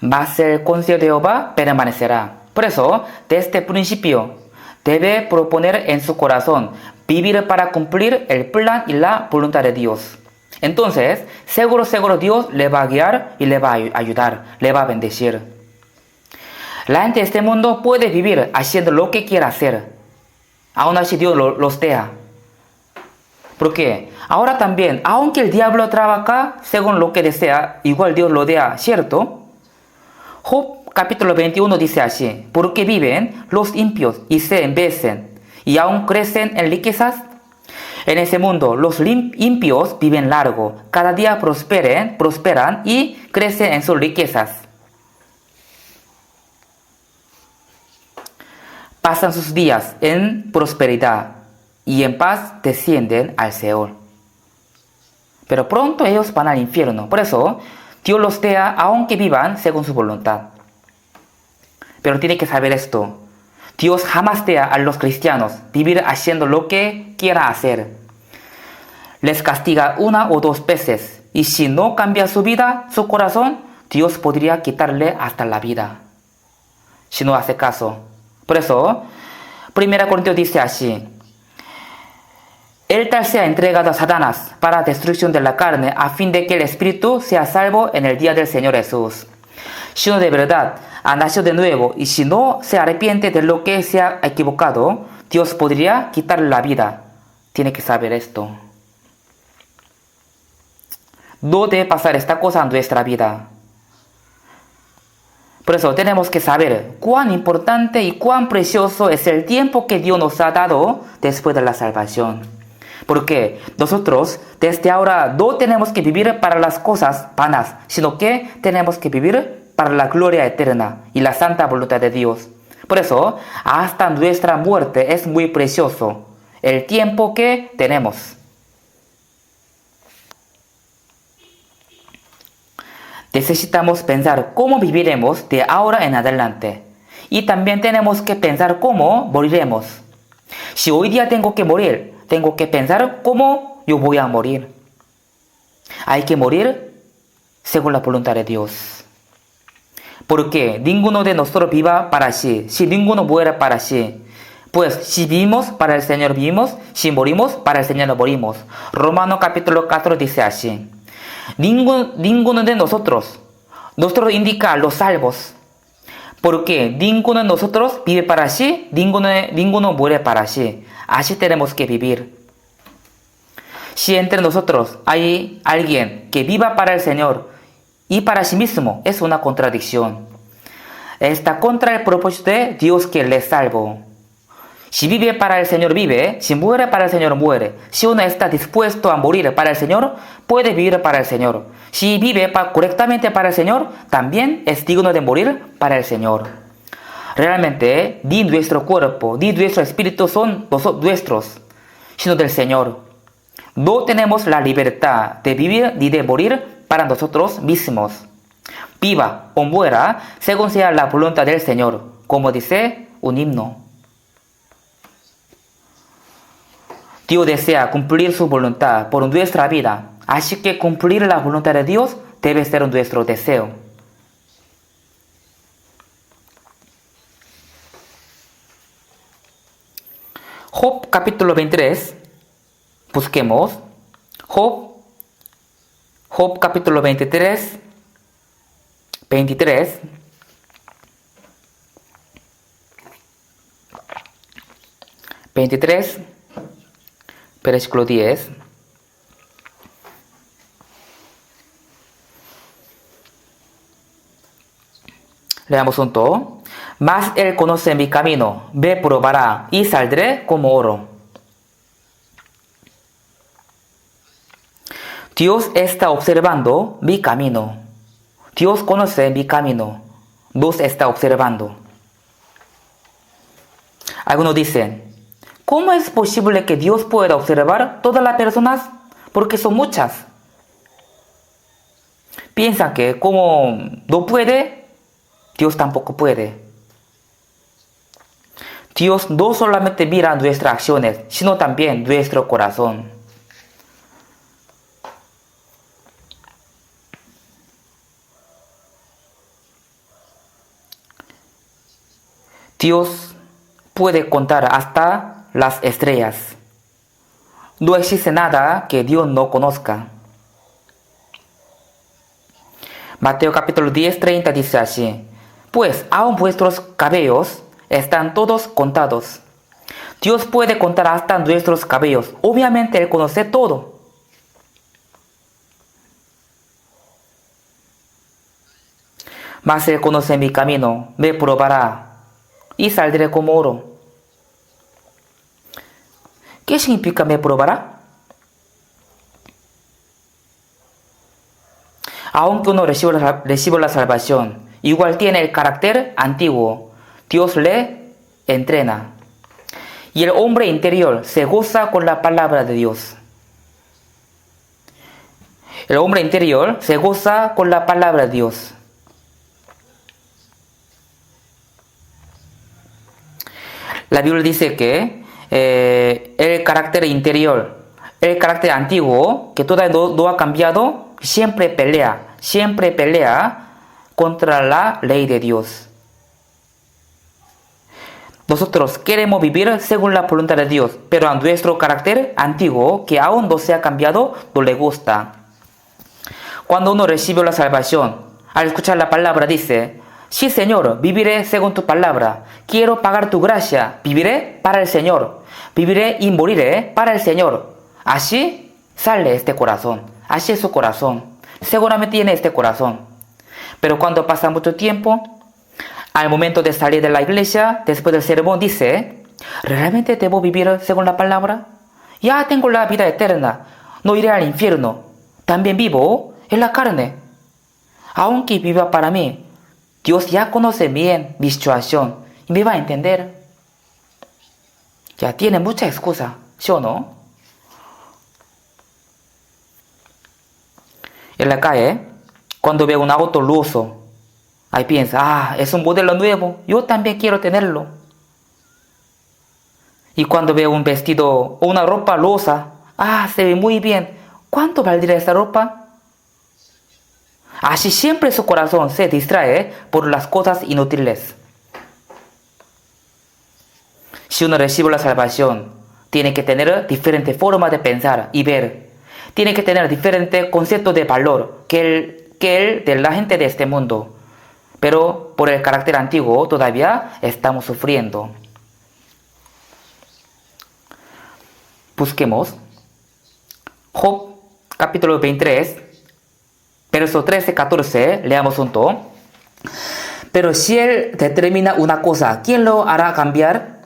Mas el consejo de Jehová permanecerá. Por eso, desde el principio, debe proponer en su corazón vivir para cumplir el plan y la voluntad de Dios. Entonces, seguro Dios le va a guiar y le va a ayudar, le va a bendecir. La gente de este mundo puede vivir haciendo lo que quiera hacer. Aún así Dios los deja. ¿Por qué? Ahora también, aunque el diablo trabaja según lo que desea, igual Dios lo deja, ¿cierto? Job capítulo 21 dice así: porque viven los impios y se envejecen y aún crecen en riquezas. En ese mundo los impios viven largo, cada día prosperan y crecen en sus riquezas. Pasan sus días en prosperidad y en paz descienden al Seol. Pero pronto ellos van al infierno. Por eso Dios los deja aunque vivan según su voluntad. Pero tiene que saber esto: Dios jamás deja a los cristianos vivir haciendo lo que quiera hacer. Les castiga una o dos veces, y si no cambia su vida, su corazón, Dios podría quitarle hasta la vida, si no hace caso. Por eso, 1 Corintios dice así: el tal sea entregado a Satanás para destrucción de la carne, a fin de que el espíritu sea salvo en el día del Señor Jesús. Si uno de verdad ha nacido de nuevo y si no se arrepiente de lo que se ha equivocado, Dios podría quitarle la vida. Tiene que saber esto. No debe pasar esta cosa en nuestra vida. Por eso tenemos que saber cuán importante y cuán precioso es el tiempo que Dios nos ha dado después de la salvación. Porque nosotros desde ahora no tenemos que vivir para las cosas vanas, sino que tenemos que vivir para la gloria eterna y la santa voluntad de Dios. Por eso, hasta nuestra muerte es muy precioso el tiempo que tenemos. Necesitamos pensar cómo viviremos de ahora en adelante. Y también tenemos que pensar cómo moriremos. Si hoy día tengo que morir, tengo que pensar cómo yo voy a morir. Hay que morir según la voluntad de Dios. Porque ninguno de nosotros viva para sí, si ninguno muere para sí. Pues si vivimos, para el Señor vivimos, si morimos, para el Señor morimos. Romanos capítulo 4 dice así: ninguno de nosotros indica a los salvos, porque ninguno de nosotros vive para sí, ninguno muere para sí. Así tenemos que vivir. Si entre nosotros hay alguien que viva para el Señor y para sí mismo, es una contradicción. Está contra el propósito de Dios que le salvó. Si vive para el Señor vive, si muere para el Señor muere. Si uno está dispuesto a morir para el Señor, puede vivir para el Señor. Si vive correctamente para el Señor, también es digno de morir para el Señor. Realmente, ni nuestro cuerpo, ni nuestro espíritu son nuestros, sino del Señor. No tenemos la libertad de vivir ni de morir para nosotros mismos. viva o muera, según sea la voluntad del Señor, como dice un himno. Dios desea cumplir su voluntad por nuestra vida, así que cumplir la voluntad de Dios debe ser nuestro deseo. Job capítulo 23, busquemos. Job capítulo 23, 23, versículo 10. Leamos junto. Mas él conoce mi camino, me probará y saldré como oro. Dios está observando mi camino. Dios conoce mi camino. Nos está observando. Algunos dicen, ¿cómo es posible que Dios pueda observar todas las personas? Porque son muchas. Piensan que como no puede, Dios tampoco puede. Dios no solamente mira nuestras acciones, sino también nuestro corazón. Dios puede contar hasta las estrellas. No existe nada que Dios no conozca. Mateo capítulo 10, 30 dice así: pues aun vuestros cabellos están todos contados. Dios puede contar hasta nuestros cabellos. Obviamente Él conoce todo. Mas Él conoce mi camino, me probará y saldré como oro. ¿Qué significa me probará? Aunque uno reciba la salvación, igual tiene el carácter antiguo. Dios le entrena. Y el hombre interior se goza con la palabra de Dios. El hombre interior se goza con la palabra de Dios. La Biblia dice que el carácter interior, el carácter antiguo, que todavía no ha cambiado, siempre pelea contra la ley de Dios. Nosotros queremos vivir según la voluntad de Dios, pero a nuestro carácter antiguo, que aún no se ha cambiado, no le gusta. Cuando uno recibe la salvación, al escuchar la palabra dice: sí, Señor, viviré según tu palabra. Quiero pagar tu gracia. Viviré para el Señor. Viviré y moriré para el Señor. Así sale este corazón. Así es su corazón. Seguramente tiene este corazón. Pero cuando pasa mucho tiempo, al momento de salir de la iglesia, después del sermón, dice: ¿realmente debo vivir según la palabra? Ya tengo la vida eterna. No iré al infierno. También vivo en la carne. Aunque viva para mí, Dios ya conoce bien mi situación y me va a entender. Ya tiene mucha excusa, ¿sí o no? En la calle, cuando veo un auto lujoso, ahí piensa: es un modelo nuevo, yo también quiero tenerlo. Y cuando veo un vestido o una ropa lujosa, se ve muy bien, ¿cuánto valdría esa ropa? Así siempre su corazón se distrae por las cosas inútiles. Si uno recibe la salvación, tiene que tener diferente forma de pensar y ver. Tiene que tener diferente concepto de valor que el de la gente de este mundo. Pero por el carácter antiguo todavía estamos sufriendo. Busquemos Job capítulo 23, verso 13-14, leamos junto. Pero si él determina una cosa, ¿quién lo hará cambiar?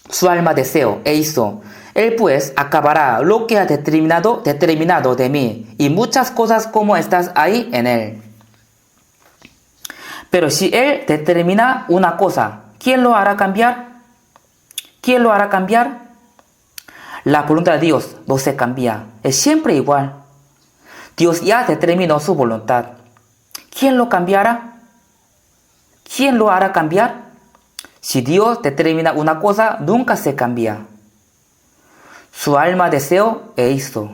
Su alma deseo e hizo. Él pues acabará lo que ha determinado de mí, y muchas cosas como estas hay en él. Pero si él determina una cosa, ¿quién lo hará cambiar? ¿Quién lo hará cambiar? La voluntad de Dios no se cambia, es siempre igual. Dios ya determinó su voluntad. ¿quién lo cambiará? ¿Quién lo hará cambiar? Si Dios determina una cosa, nunca se cambia. Su alma deseo e hizo.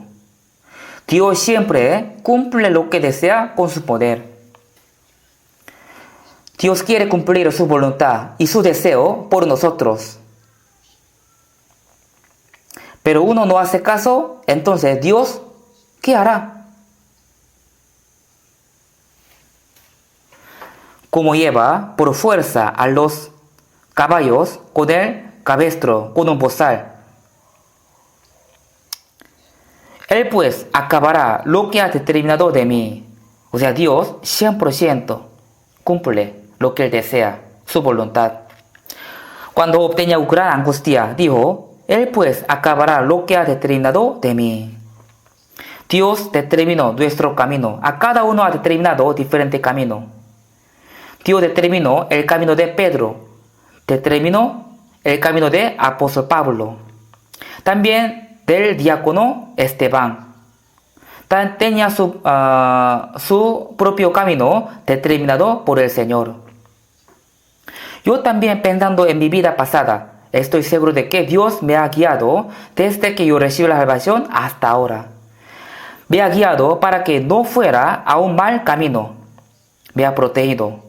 Dios siempre cumple lo que desea con su poder. Dios quiere cumplir su voluntad y su deseo por nosotros. Pero uno no hace caso, entonces Dios, ¿qué hará? Como lleva por fuerza a los caballos con el cabestro, con un bozal. Él pues acabará lo que ha determinado de mí. O sea, Dios 100% cumple lo que Él desea, su voluntad. Cuando obtenía gran angustia, dijo, Él pues acabará lo que ha determinado de mí. Dios determinó nuestro camino. A cada uno ha determinado diferente camino. Dios determinó el camino de Pedro. Determinó el camino de apóstol Pablo. También del diácono Esteban. Tenía su propio camino determinado por el Señor. Yo también, pensando en mi vida pasada, estoy seguro de que Dios me ha guiado desde que yo recibí la salvación hasta ahora. Me ha guiado para que no fuera a un mal camino. Me ha protegido.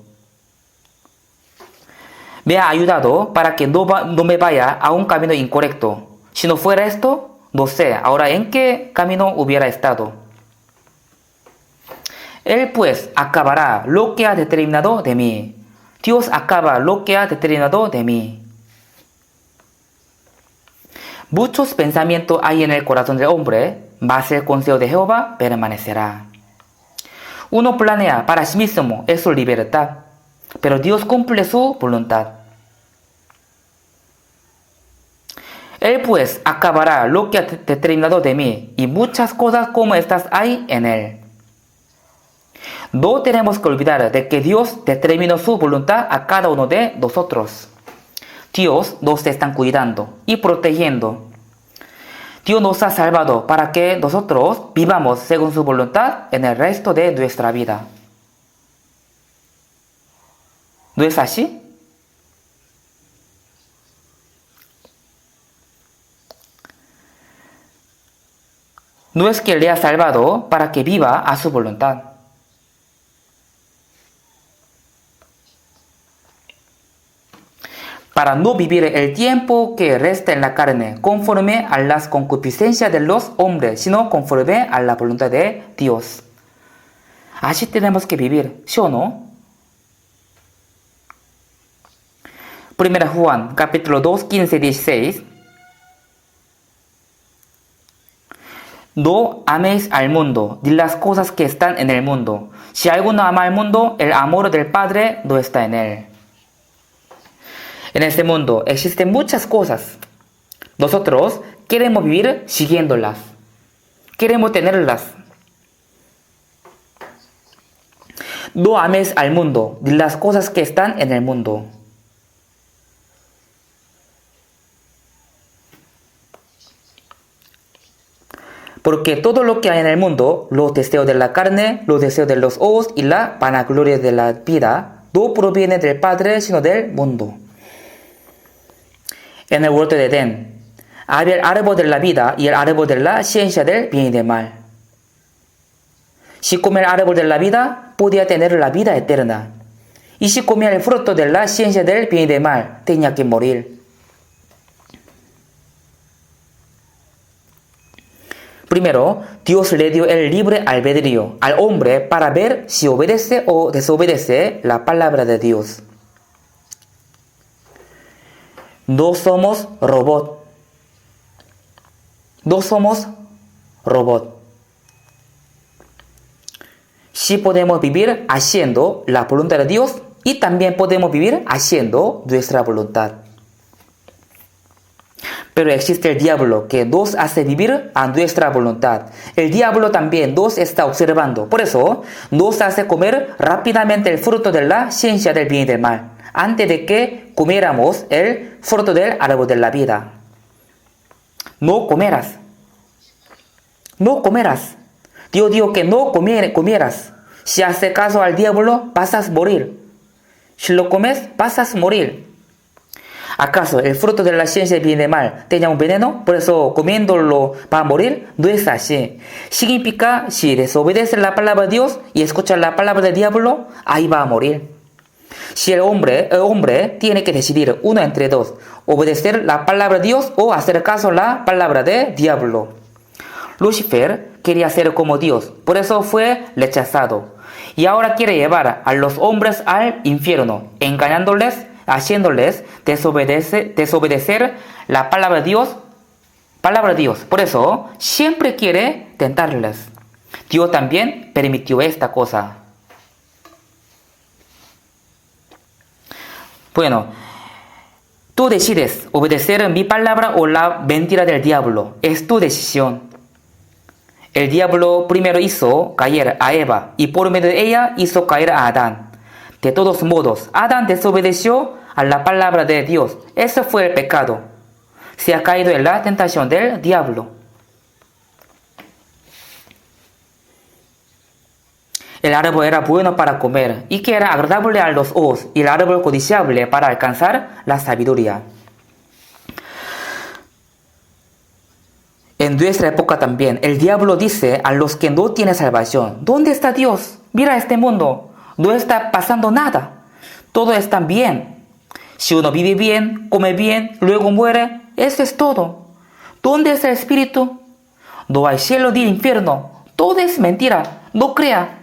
Me ha ayudado para que no me vaya a un camino incorrecto. Si no fuera esto, no sé ahora en qué camino hubiera estado. Él pues acabará lo que ha determinado de mí. Dios acaba lo que ha determinado de mí. Muchos pensamientos hay en el corazón del hombre, mas el consejo de Jehová permanecerá. Uno planea para sí mismo es su libertad, pero Dios cumple su voluntad. Él pues acabará lo que ha determinado de mí, y muchas cosas como estas hay en Él. No tenemos que olvidar de que Dios determinó su voluntad a cada uno de nosotros. Dios nos está cuidando y protegiendo. Dios nos ha salvado para que nosotros vivamos según su voluntad en el resto de nuestra vida. ¿No es así? No es que le ha salvado para que viva a su voluntad. Para no vivir el tiempo que resta en la carne conforme a las concupiscencias de los hombres, sino conforme a la voluntad de Dios. Así tenemos que vivir, ¿sí o no? 1 Juan, capítulo 2, 15, 16. No améis al mundo, ni las cosas que están en el mundo. Si alguno ama al mundo, el amor del Padre no está en él. En este mundo existen muchas cosas. Nosotros queremos vivir siguiéndolas. Queremos tenerlas. No ames al mundo, ni las cosas que están en el mundo. Porque todo lo que hay en el mundo, los deseos de la carne, los deseos de los ojos y la vanagloria de la vida, no proviene del Padre, sino del mundo. En el huerto de Edén, había el árbol de la vida y el árbol de la ciencia del bien y del mal. Si comía el árbol de la vida, podía tener la vida eterna. Y si comía el fruto de la ciencia del bien y del mal, tenía que morir. Primero, Dios le dio el libre albedrío al hombre para ver si obedece o desobedece la palabra de Dios. No somos robot. No somos robot. Sí podemos vivir haciendo la voluntad de Dios y también podemos vivir haciendo nuestra voluntad. Pero existe el diablo que nos hace vivir a nuestra voluntad. El diablo también nos está observando. Por eso nos hace comer rápidamente el fruto de la ciencia del bien y del mal, antes de que comiéramos el fruto del árbol de la vida. No comerás. No comerás. Dios dijo que no comieras. Si haces caso al diablo, vas a morir. Si lo comes, vas a morir. ¿Acaso el fruto de la ciencia del bien y del mal tenía un veneno? Por eso comiéndolo va a morir. No es así. Significa, si desobedeces la palabra de Dios y escuchas la palabra del diablo, ahí va a morir. Si el hombre tiene que decidir uno entre dos, obedecer la palabra de Dios o hacer caso a la palabra del diablo. Lucifer quería ser como Dios, por eso fue rechazado. Y ahora quiere llevar a los hombres al infierno, engañándoles, haciéndoles desobedecer la palabra de Dios. Por eso siempre quiere tentarles. Dios también permitió esta cosa. Bueno, tú decides obedecer mi palabra o la mentira del diablo. Es tu decisión. El diablo primero hizo caer a Eva y por medio de ella hizo caer a Adán. De todos modos, Adán desobedeció a la palabra de Dios. Ese fue el pecado. Se ha caído en la tentación del diablo. El árbol era bueno para comer y que era agradable a los ojos, y el árbol codiciable para alcanzar la sabiduría. En nuestra época también, el diablo dice a los que no tienen salvación: ¿dónde está Dios? Mira este mundo, no está pasando nada, todo está bien. Si uno vive bien, come bien, luego muere, eso es todo. ¿Dónde está el espíritu? No hay cielo ni infierno, todo es mentira, no crea.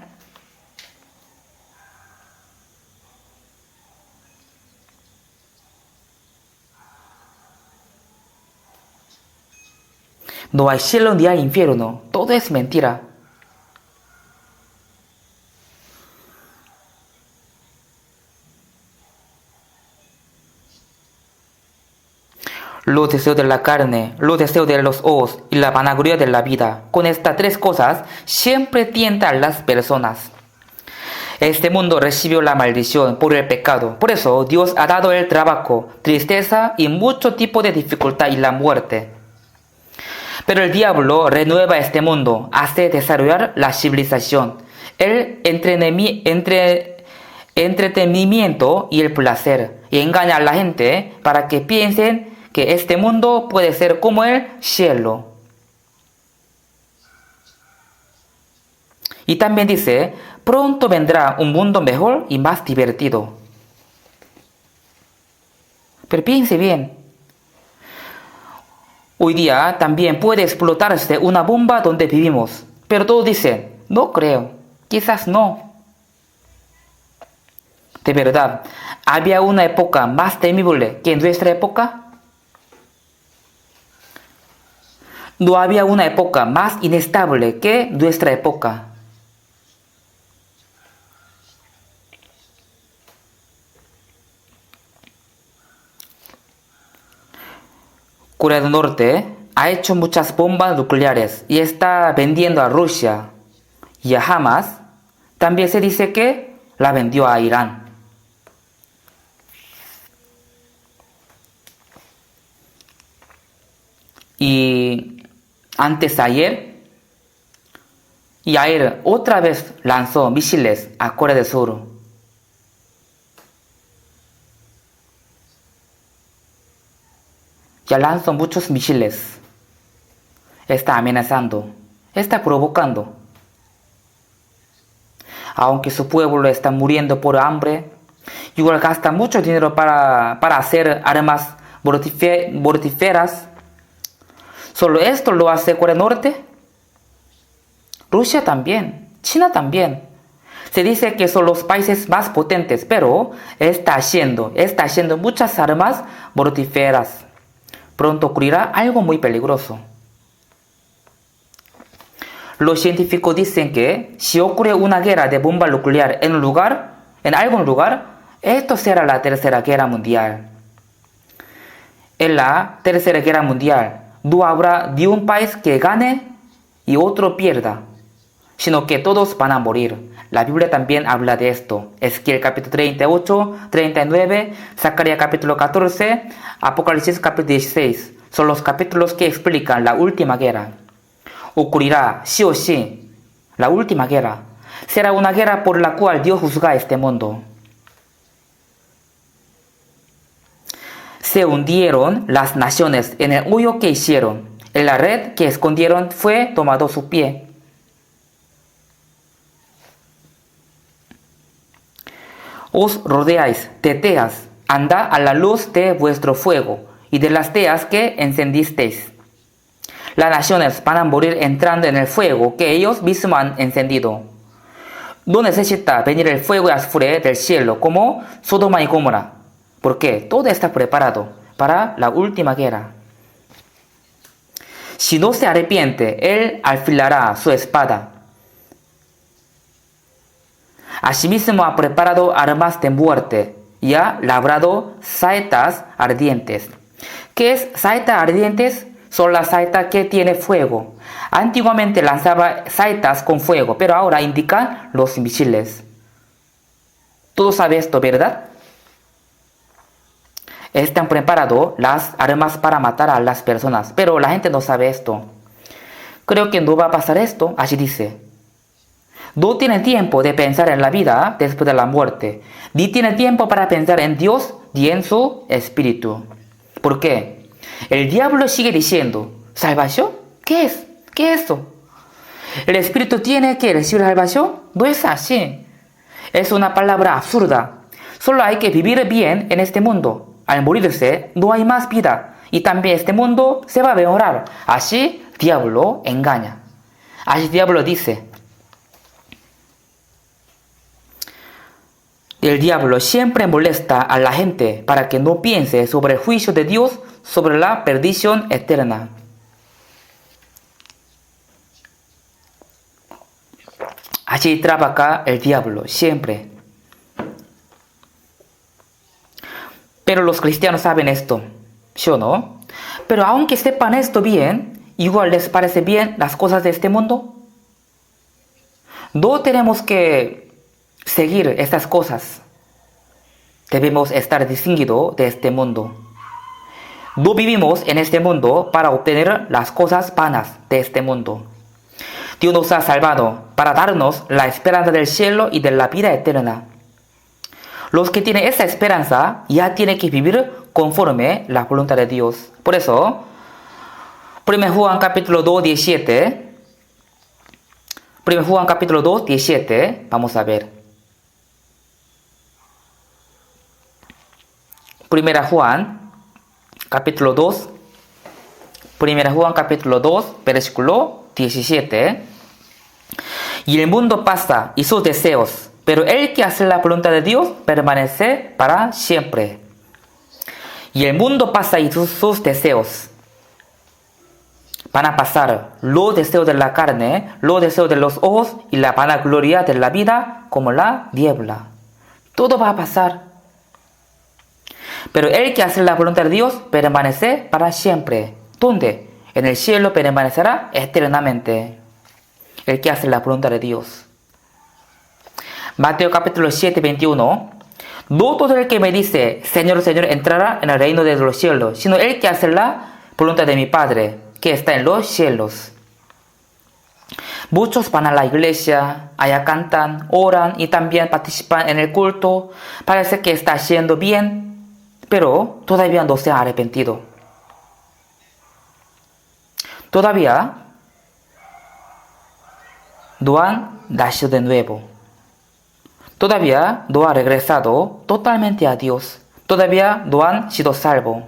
No hay cielo ni hay infierno, todo es mentira. Los deseos de la carne, los deseos de los ojos y la vanagloria de la vida. Con estas tres cosas siempre tientan a las personas. Este mundo recibió la maldición por el pecado. Por eso Dios ha dado el trabajo, tristeza y mucho tipo de dificultad y la muerte. Pero el diablo renueva este mundo, hace desarrollar la civilización, el entretenimiento y el placer, y engaña a la gente para que piensen que este mundo puede ser como el cielo. Y también dice: pronto vendrá un mundo mejor y más divertido. Pero piense bien. Hoy día también puede explotarse una bomba donde vivimos, pero todos dicen: no creo, quizás no. De verdad, ¿había una época más temible que en nuestra época? No había una época más inestable que nuestra época. Corea del Norte ha hecho muchas bombas nucleares y está vendiendo a Rusia y a Hamas. También se dice que la vendió a Irán. Y antes de ayer, otra vez lanzó misiles a Corea del Sur. Ya lanzó muchos misiles. Está amenazando, está provocando. Aunque su pueblo está muriendo por hambre, igual gasta mucho dinero para hacer armas mortíferas. ¿Solo esto lo hace Corea del Norte? Rusia también, China también. Se dice que son los países más potentes, pero está haciendo muchas armas mortíferas. Pronto ocurrirá algo muy peligroso. Los científicos dicen que si ocurre una guerra de bomba nuclear en algún lugar, esto será la Tercera Guerra Mundial. En la Tercera Guerra Mundial no habrá ni un país que gane y otro pierda, sino que todos van a morir. La Biblia también habla de esto. Ezequiel capítulo 38, 39, Zacarías capítulo 14, Apocalipsis capítulo 16. Son los capítulos que explican la última guerra. Ocurrirá sí o sí la última guerra. Será una guerra por la cual Dios juzga este mundo. Se hundieron las naciones en el hoyo que hicieron. En la red que escondieron fue tomado su pie. Os rodeáis de teas, andad a la luz de vuestro fuego y de las teas que encendisteis. Las naciones van a morir entrando en el fuego que ellos mismos han encendido. No necesita venir el fuego y azufre del cielo como Sodoma y Gomorra, porque todo está preparado para la última guerra. Si no se arrepiente, él afilará su espada. Asimismo ha preparado armas de muerte y ha labrado saetas ardientes. ¿Qué es saetas ardientes? Son las saetas que tiene fuego. Antiguamente lanzaba saetas con fuego, pero ahora indican los misiles. Todos saben esto, ¿verdad? Están preparados las armas para matar a las personas, pero la gente no sabe esto. Creo que no va a pasar esto, así dice. No tiene tiempo de pensar en la vida después de la muerte, ni tiene tiempo para pensar en Dios ni en su espíritu. ¿Por qué? El diablo sigue diciendo, ¿salvación? ¿Qué es? ¿Qué es eso? ¿El espíritu tiene que recibir salvación? No es así. Es una palabra absurda. Solo hay que vivir bien en este mundo. Al morirse, no hay más vida. Y también este mundo se va a mejorar. Así, diablo engaña. Así diablo dice. El diablo siempre molesta a la gente para que no piense sobre el juicio de Dios, sobre la perdición eterna. Así trabaja el diablo siempre. Pero los cristianos saben esto, ¿sí o no? Pero aunque sepan esto bien, igual les parece bien las cosas de este mundo. No tenemos que seguir estas cosas. Debemos estar distinguidos de este mundo. No vivimos en este mundo para obtener las cosas vanas de este mundo. Dios nos ha salvado para darnos la esperanza del cielo y de la vida eterna. Los que tienen esa esperanza ya tienen que vivir conforme la voluntad de Dios. Por eso, 1 Juan capítulo 2, 17. 1 Juan capítulo 2, 17. Vamos a ver. 1 Juan capítulo 2. 1 Juan capítulo 2, versículo 17. Y el mundo pasa y sus deseos, pero el que hace la voluntad de Dios permanece para siempre. Y el mundo pasa y sus deseos. Van a pasar los deseos de la carne, los deseos de los ojos y la vanagloria de la vida como la niebla. Todo va a pasar. Pero el que hace la voluntad de Dios permanece para siempre. ¿Dónde? En el cielo permanecerá eternamente. El que hace la voluntad de Dios. Mateo capítulo 7, 21. No todo el que me dice, Señor, Señor, entrará en el reino de los cielos, sino el que hace la voluntad de mi Padre, que está en los cielos. Muchos van a la iglesia, allá cantan, oran y también participan en el culto. Parece que está haciendo bien, pero todavía no se ha arrepentido. Todavía no han nacido de nuevo. Todavía no han regresado totalmente a Dios. Todavía no han sido salvos.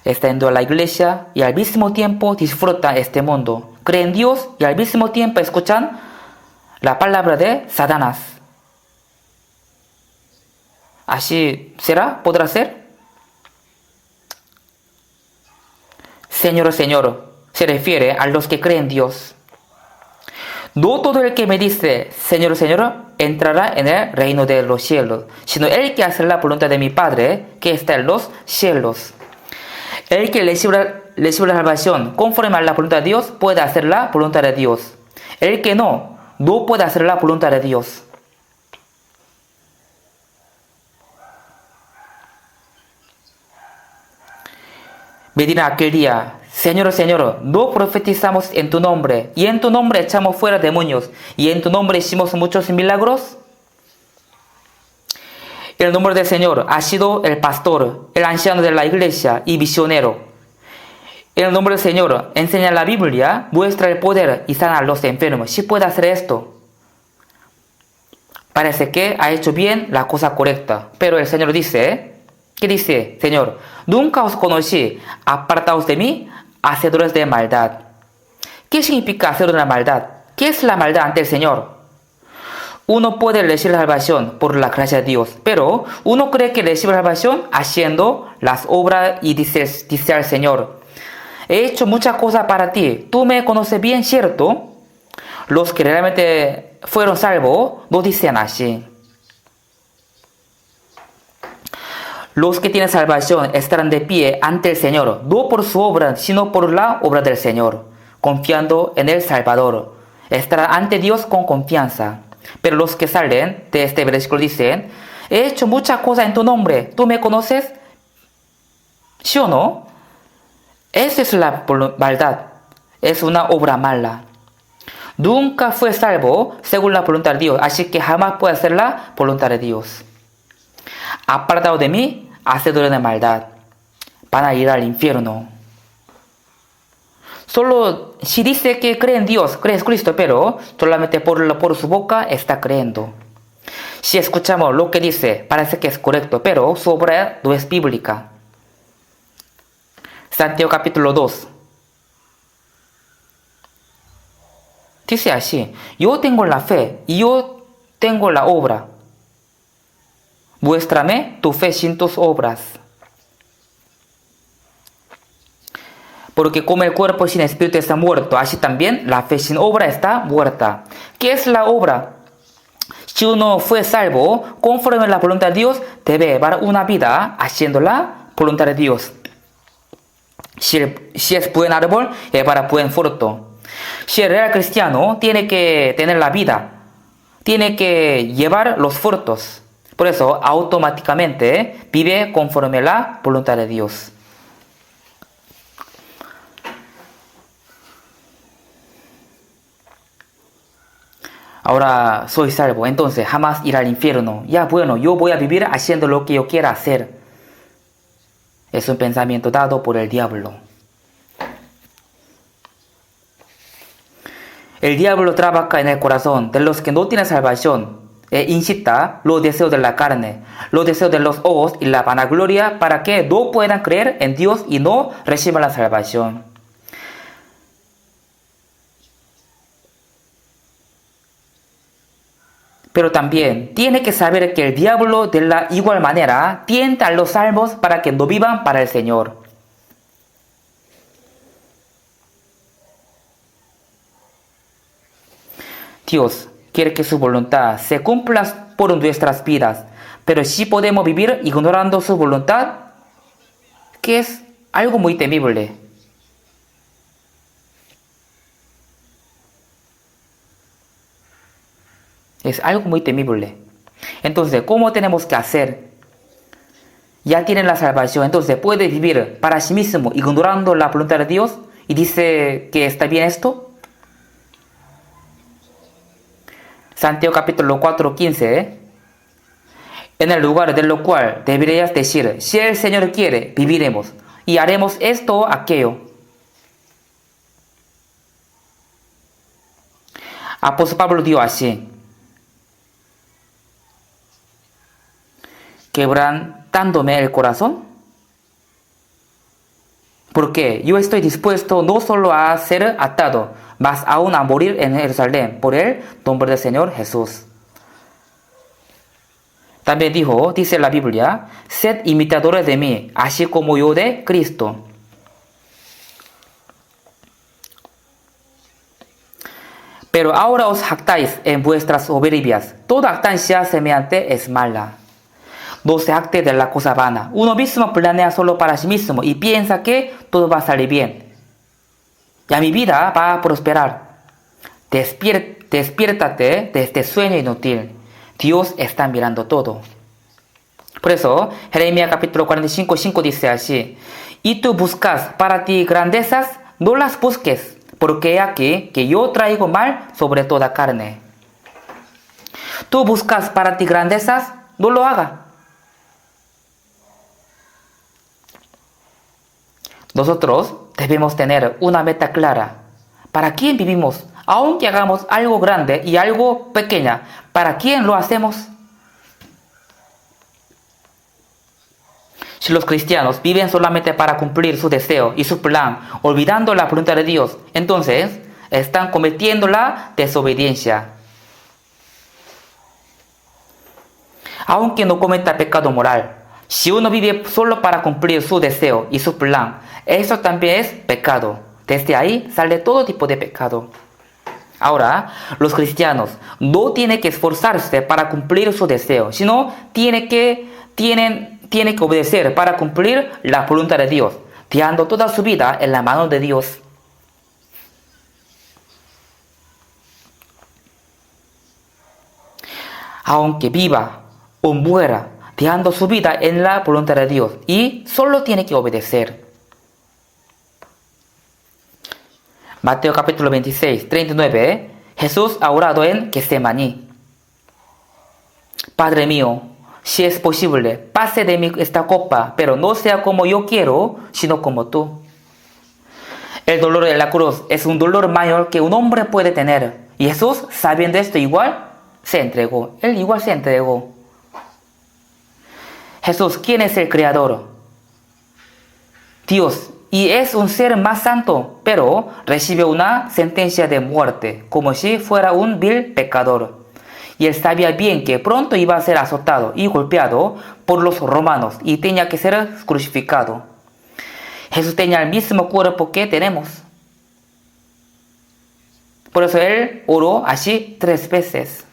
Están yendo a la iglesia y al mismo tiempo disfrutan este mundo. Creen en Dios y al mismo tiempo escuchan la palabra de Satanás. ¿Así será? ¿Podrá ser? Señor, Señor, se refiere a los que creen en Dios. No todo el que me dice, Señor, Señor, entrará en el reino de los cielos, sino el que hace la voluntad de mi Padre, que está en los cielos. El que recibe la salvación conforme a la voluntad de Dios puede hacer la voluntad de Dios. El que no puede hacer la voluntad de Dios. me dirán aquel día, Señor, Señor, no profetizamos en tu nombre, y en tu nombre echamos fuera demonios, y en tu nombre hicimos muchos milagros. El nombre del Señor ha sido el pastor, el anciano de la iglesia y misionero. El nombre del Señor enseña la Biblia, muestra el poder y sana a los enfermos. Si puede hacer esto, parece que ha hecho bien la cosa correcta. Pero el Señor dice, ¿qué dice? Señor, nunca os conocí, apartaos de mí, hacedores de maldad. ¿Qué significa hacer una maldad? ¿Qué es la maldad ante el Señor? Uno puede recibir la salvación por la gracia de Dios, pero uno cree que recibe la salvación haciendo las obras y dice al Señor, he hecho muchas cosas para ti, tú me conoces bien, ¿cierto? Los que realmente fueron salvos no dicen así. Los que tienen salvación estarán de pie ante el Señor, no por su obra, sino por la obra del Señor, confiando en el Salvador. Estarán ante Dios con confianza. Pero los que salen de este versículo dicen, he hecho muchas cosas en tu nombre, ¿tú me conoces? ¿Sí o no? Esa es la maldad, es una obra mala. Nunca fue salvo según la voluntad de Dios, así que jamás puede hacer la voluntad de Dios. Apartado de mí, hacedores de maldad, van a ir al infierno. Solo si dice que cree en Dios, cree en Cristo, pero solamente por su boca está creyendo. Si escuchamos lo que dice, parece que es correcto, pero su obra no es bíblica. Santiago capítulo 2. Dice así, yo tengo la fe y yo tengo la obra. Muéstrame tu fe sin tus obras. Porque como el cuerpo sin espíritu está muerto, así también la fe sin obra está muerta. ¿Qué es la obra? Si uno fue salvo, conforme a la voluntad de Dios, debe llevar una vida haciendo la voluntad de Dios. Si es buen árbol, llevará buen fruto. Si el real cristiano tiene que tener la vida, tiene que llevar los frutos. Por eso, automáticamente vive conforme a la voluntad de Dios. Ahora soy salvo, entonces jamás iré al infierno. Ya bueno, yo voy a vivir haciendo lo que yo quiera hacer. Es un pensamiento dado por el diablo. El diablo trabaja en el corazón de los que no tienen salvación e incita los deseos de la carne, los deseos de los ojos y la vanagloria para que no puedan creer en Dios y no reciban la salvación. Pero también tiene que saber que el diablo de la igual manera tienta a los salvos para que no vivan para el Señor. Dios quiere que su voluntad se cumpla por nuestras vidas, pero si podemos vivir ignorando su voluntad, que es algo muy temible. Es algo muy temible. Entonces, ¿cómo tenemos que hacer? Ya tienen la salvación, entonces puede vivir para sí mismo ignorando la voluntad de Dios y dice que está bien esto. Santiago capítulo 4, 15. En el lugar de lo cual deberías decir, si el Señor quiere, viviremos y haremos esto o aquello. Apóstol Pablo dio así. Quebrantándome el corazón, porque yo estoy dispuesto no solo a ser atado, mas aún a morir en Jerusalén por el nombre del Señor Jesús. También dice la Biblia, sed imitadores de mí, así como yo de Cristo. Pero ahora os jactáis en vuestras soberbias. Toda jactancia semejante es mala. No se jacte de la cosa vana. Uno mismo planea solo para sí mismo y piensa que todo va a salir bien. Ya mi vida va a prosperar. Despiértate de este sueño inútil. Dios está mirando todo. Por eso, Jeremías capítulo 45:5 dice así. y tú buscas para ti grandezas, no las busques, porque he aquí que yo traigo mal sobre toda carne. Tú buscas para ti grandezas, no lo hagas. Nosotros debemos tener una meta clara. ¿Para quién vivimos? Aunque hagamos algo grande y algo pequeño, ¿para quién lo hacemos? Si los cristianos viven solamente para cumplir su deseo y su plan, olvidando la voluntad de Dios, entonces están cometiendo la desobediencia. Aunque no cometa pecado moral, si uno vive solo para cumplir su deseo y su plan, eso también es pecado. Desde ahí sale todo tipo de pecado. Ahora, los cristianos no tienen que esforzarse para cumplir su deseo, sino tienen que obedecer para cumplir la voluntad de Dios, dejando toda su vida en la mano de Dios. Aunque viva o muera, dejando su vida en la voluntad de Dios, y solo tiene que obedecer. Mateo capítulo 26, 39, Jesús ha orado en Getsemaní. Padre mío, si es posible, pase de mí esta copa, pero no sea como yo quiero, sino como tú. El dolor de la cruz es un dolor mayor que un hombre puede tener. Y Jesús, sabiendo esto, igual se entregó. Él igual se entregó. Jesús, ¿quién es el Creador? Dios. Y es un ser más santo, pero recibe una sentencia de muerte, como si fuera un vil pecador. Y él sabía bien que pronto iba a ser azotado y golpeado por los romanos y tenía que ser crucificado. Jesús tenía el mismo cuerpo que tenemos. Por eso él oró así 3 veces.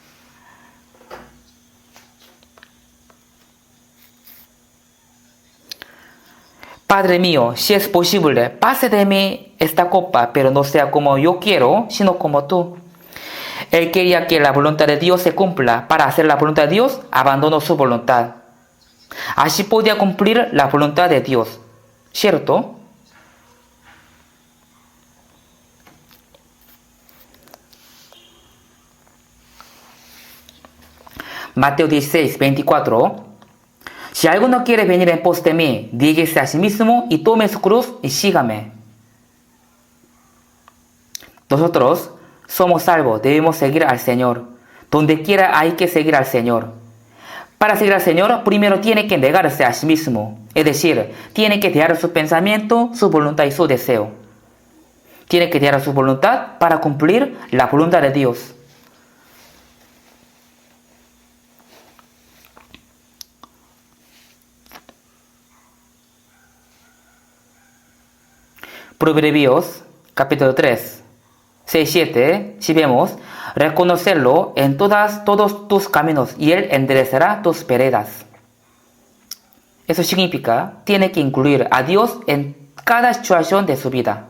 Padre mío, si es posible, pase de mí esta copa, pero no sea como yo quiero, sino como tú. Él quería que la voluntad de Dios se cumpla. Para hacer la voluntad de Dios, abandonó su voluntad. Así podía cumplir la voluntad de Dios. ¿Cierto? Mateo 16, 24. Si alguno quiere venir en pos de mí, dígase a sí mismo y tome su cruz y sígame. Nosotros somos salvos, debemos seguir al Señor. Donde quiera hay que seguir al Señor. Para seguir al Señor, primero tiene que negarse a sí mismo. Es decir, tiene que dejar su pensamiento, su voluntad y su deseo. Tiene que dejar su voluntad para cumplir la voluntad de Dios. Proverbios, capítulo 3, 6, 7, si vemos, reconocerlo en todos tus caminos y Él enderezará tus veredas. Eso significa, tiene que incluir a Dios en cada situación de su vida.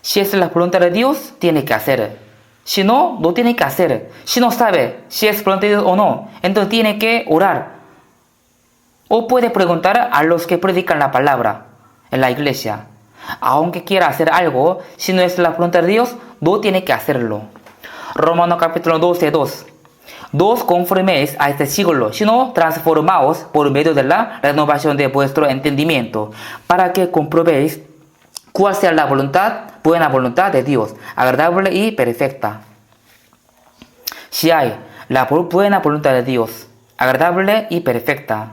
Si es la voluntad de Dios, tiene que hacer. Si no, no tiene que hacer. Si no sabe si es voluntad de Dios o no, entonces tiene que orar. O puede preguntar a los que predican la palabra en la iglesia. Aunque quiera hacer algo, si no es la voluntad de Dios, no tiene que hacerlo. Romanos capítulo 12, 2. No os conforméis a este siglo, sino transformaos por medio de la renovación de vuestro entendimiento, para que comprobéis cuál sea la buena voluntad de Dios, agradable y perfecta. Si hay la buena voluntad de Dios, agradable y perfecta.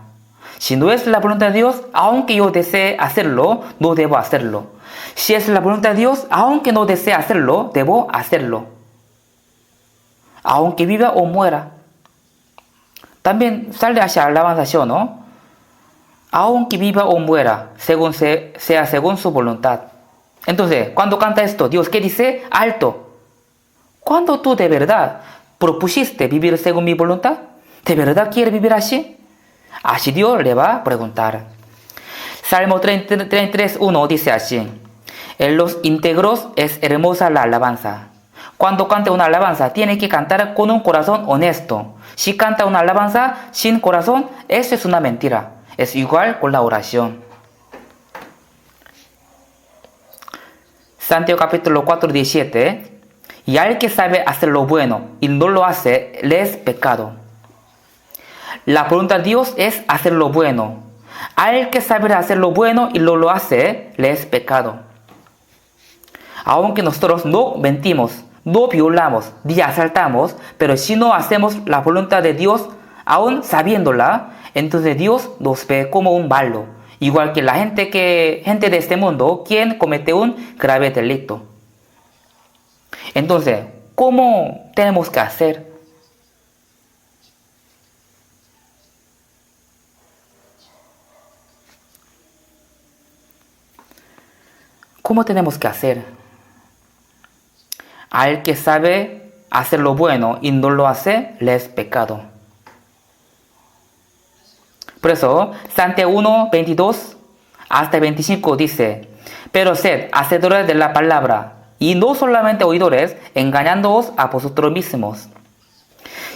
Si no es la voluntad de Dios, aunque yo desee hacerlo, no debo hacerlo. Si es la voluntad de Dios, aunque no desee hacerlo, debo hacerlo. Aunque viva o muera. También sale hacia alabanza, ¿no? Aunque viva o muera, sea según su voluntad. Entonces, cuando canta esto, Dios, ¿qué dice? Alto. ¿Cuándo tú de verdad propusiste vivir según mi voluntad? ¿De verdad quieres vivir así? Así Dios le va a preguntar. Salmo 33, 1 dice así: en los íntegros es hermosa la alabanza. Cuando canta una alabanza, tiene que cantar con un corazón honesto. Si canta una alabanza sin corazón, eso es una mentira. Es igual con la oración. Santiago capítulo 4, 17. Y al que sabe hacer lo bueno y no lo hace, le es pecado. La voluntad de Dios es hacer lo bueno. Al que sabe hacer lo bueno y no lo hace, le es pecado. Aunque nosotros no mentimos, no violamos, ni asaltamos, pero si no hacemos la voluntad de Dios, aún sabiéndola, entonces Dios nos ve como un malo, igual que la gente de este mundo, quien comete un grave delito. Entonces, ¿cómo tenemos que hacer? ¿Cómo tenemos que hacer? Al que sabe hacer lo bueno y no lo hace, le es pecado. Por eso, Santiago 1, 22 hasta 25 dice: pero sed hacedores de la palabra, y no solamente oidores, engañándoos a vosotros mismos.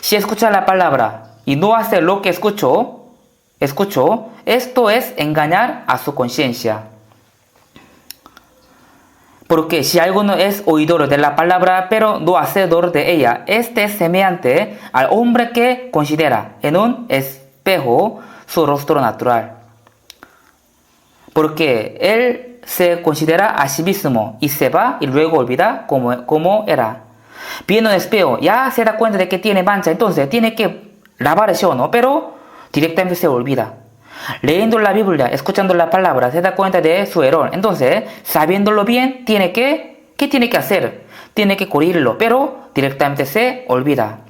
Si escucha la palabra y no hace lo que escuchó, esto es engañar a su conciencia. Porque si alguno es oidor de la palabra, pero no hacedor de ella, este es semejante al hombre que considera en un espejo su rostro natural. Porque él se considera a sí mismo y se va y luego olvida cómo era. Viene un espejo, ya se da cuenta de que tiene mancha, entonces tiene que lavarse o no, pero directamente se olvida. Leyendo la Biblia, escuchando la palabra, se da cuenta de su error. Entonces, sabiéndolo bien, ¿qué tiene que hacer? Tiene que corregirlo, pero directamente se olvida.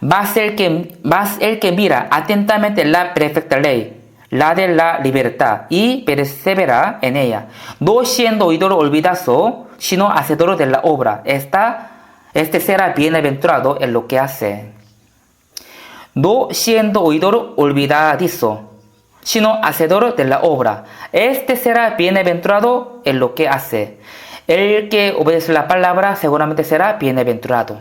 Mas el que mira atentamente la perfecta ley, la de la libertad, y persevera en ella, no siendo oidor olvidazo, sino hacedor de la obra, este será bienaventurado en lo que hace. No siendo oidor olvidadizo, sino hacedor de la obra, este será bienaventurado en lo que hace. El que obedece la palabra seguramente será bienaventurado.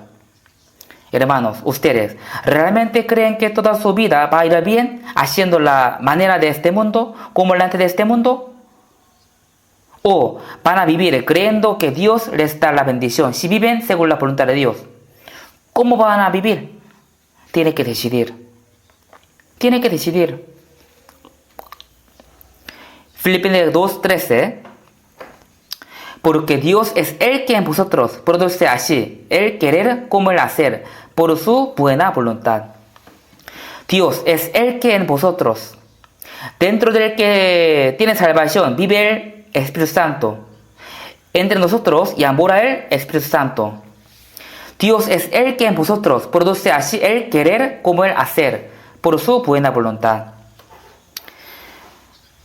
Hermanos, ¿ustedes realmente creen que toda su vida va a ir bien haciendo la manera de este mundo, como la de este mundo? ¿O van a vivir creyendo que Dios les da la bendición si viven según la voluntad de Dios? ¿Cómo van a vivir? Tiene que decidir. Filipenses 2:13. Porque Dios es el que en vosotros produce así el querer como el hacer, por su buena voluntad. Dios es el que en vosotros, dentro del que tiene salvación, vive el Espíritu Santo. Entre nosotros y amor a el Espíritu Santo. Dios es el que en vosotros produce así el querer como el hacer, por su buena voluntad.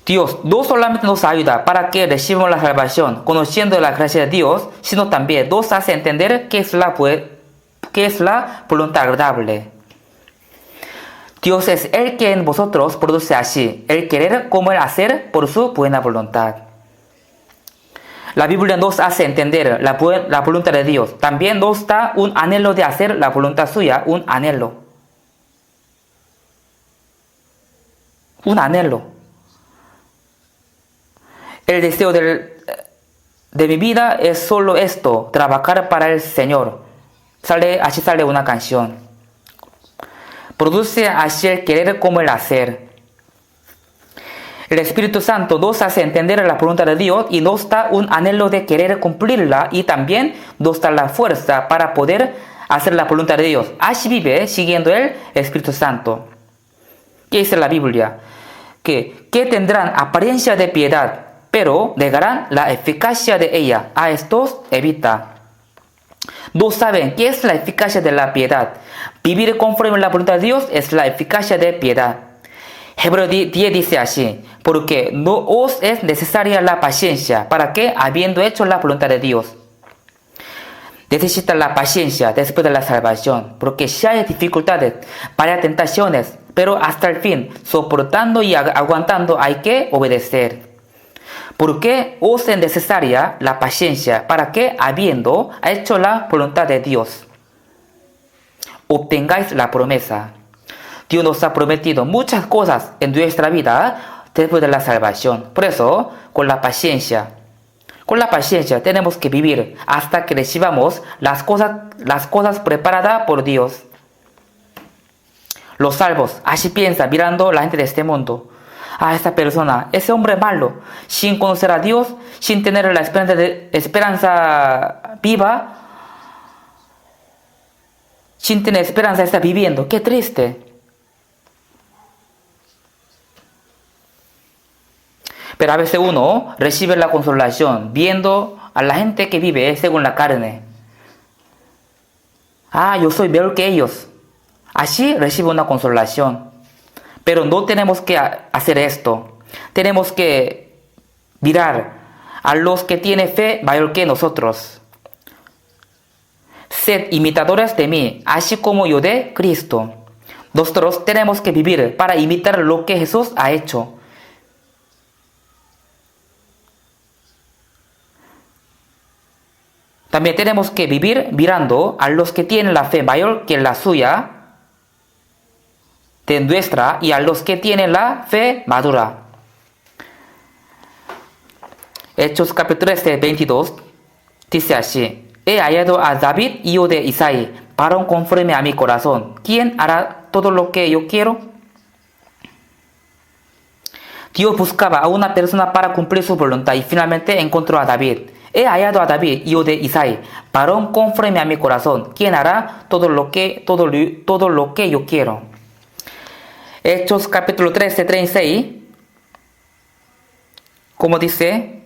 Dios no solamente nos ayuda para que recibamos la salvación, conociendo la gracia de Dios, sino también nos hace entender qué es la voluntad agradable. Dios es el que en vosotros produce así el querer como el hacer por su buena voluntad. La Biblia nos hace entender la voluntad de Dios. También nos da un anhelo de hacer la voluntad suya, un anhelo. El deseo de mi vida es solo esto, trabajar para el Señor. Así sale una canción. Produce así el querer como el hacer. El Espíritu Santo nos hace entender la voluntad de Dios y nos da un anhelo de querer cumplirla y también nos da la fuerza para poder hacer la voluntad de Dios. Así vive siguiendo el Espíritu Santo. ¿Qué dice la Biblia? Que tendrán apariencia de piedad, pero negarán la eficacia de ella. A estos evita. No saben qué es la eficacia de la piedad. Vivir conforme a la voluntad de Dios es la eficacia de piedad. Hebreos 10 dice así: porque no os es necesaria la paciencia, para que, habiendo hecho la voluntad de Dios, necesita la paciencia después de la salvación, porque si hay dificultades, varias tentaciones, pero hasta el fin, soportando y aguantando, hay que obedecer. Porque os es necesaria la paciencia, para que, habiendo hecho la voluntad de Dios, obtengáis la promesa. Dios nos ha prometido muchas cosas en nuestra vida, después de la salvación. Por eso, con la paciencia tenemos que vivir hasta que recibamos las cosas preparadas por Dios. Los salvos así piensan mirando a la gente de este mundo. Esta persona, ese hombre malo, sin conocer a Dios, sin tener la esperanza viva, sin tener esperanza está viviendo. ¡Qué triste! Pero a veces uno recibe la consolación viendo a la gente que vive según la carne. Yo soy mejor que ellos. Así recibe una consolación. Pero no tenemos que hacer esto. Tenemos que mirar a los que tienen fe mayor que nosotros. Sed imitadores de mí, así como yo de Cristo. Nosotros tenemos que vivir para imitar lo que Jesús ha hecho. También tenemos que vivir mirando a los que tienen la fe mayor que la suya, de nuestra, y a los que tienen la fe madura. Hechos capítulo 22 dice así: He hallado a David, hijo de Isaí, varón conforme a mi corazón. ¿Quién hará todo lo que yo quiero? Dios buscaba a una persona para cumplir su voluntad y finalmente encontró a David. He hallado a David, hijo de Isaí, varón conforme a mi corazón. ¿Quién hará todo lo que yo quiero? Hechos capítulo 36, como dice,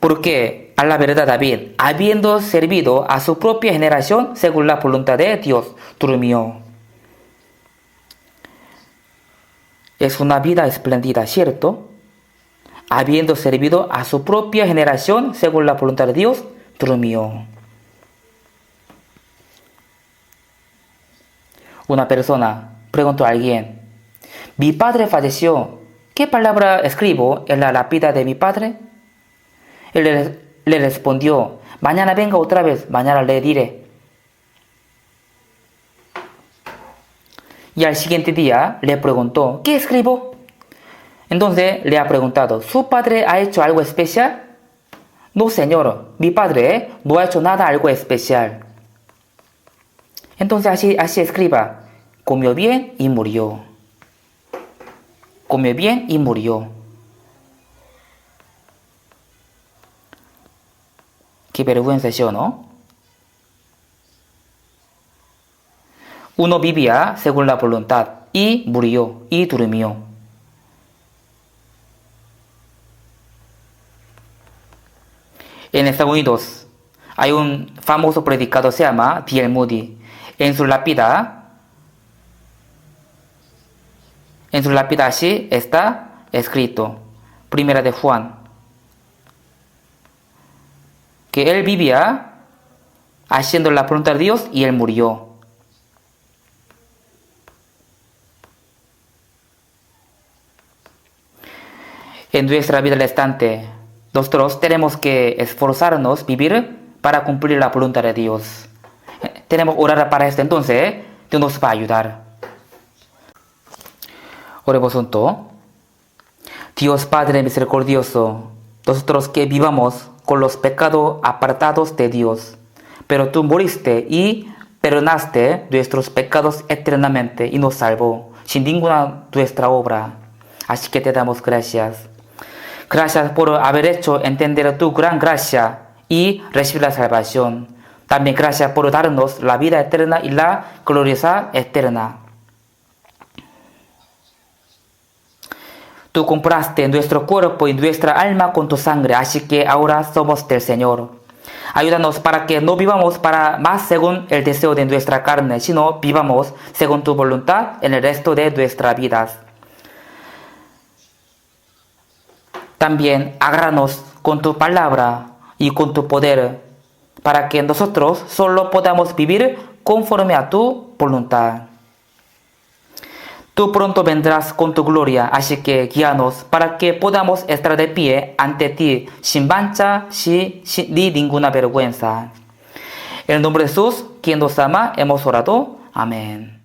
porque a la verdad David, habiendo servido a su propia generación según la voluntad de Dios, durmió. Es una vida espléndida, ¿cierto? Habiendo servido a su propia generación según la voluntad de Dios, durmió. Una persona preguntó a alguien: mi padre falleció, ¿qué palabra escribo en la lápida de mi padre? Él le respondió: mañana venga otra vez, mañana le diré. Y al siguiente día le preguntó: ¿qué escribo? Entonces le ha preguntado: ¿su padre ha hecho algo especial? No, señor, mi padre no ha hecho nada algo especial. Entonces así escriba: comió bien y murió. Comió bien y murió. Qué vergüenza yo, ¿no? Uno vivía según la voluntad y murió y durmió. En Estados Unidos hay un famoso predicador, se llama D.L. Moody. En su lápida así está escrito, Primera de Juan, que él vivía haciendo la voluntad de Dios y él murió. En nuestra vida restante, nosotros tenemos que esforzarnos, vivir para cumplir la voluntad de Dios. Tenemos que orar para esto, entonces Dios nos va a ayudar. Oremos juntos. Dios Padre misericordioso, nosotros que vivamos con los pecados apartados de Dios, pero tú moriste y perdonaste nuestros pecados eternamente y nos salvó sin ninguna nuestra obra. Así que te damos gracias. Gracias por haber hecho entender tu gran gracia y recibir la salvación. También gracias por darnos la vida eterna y la gloriosa eterna. Tú compraste nuestro cuerpo y nuestra alma con tu sangre, así que ahora somos del Señor. Ayúdanos para que no vivamos para más según el deseo de nuestra carne, sino vivamos según tu voluntad en el resto de nuestras vidas. También agrádanos con tu palabra y con tu poder, para que nosotros solo podamos vivir conforme a tu voluntad. Tú pronto vendrás con tu gloria, así que guíanos para que podamos estar de pie ante ti sin mancha ni ninguna vergüenza. En el nombre de Jesús, quien nos ama, hemos orado. Amén.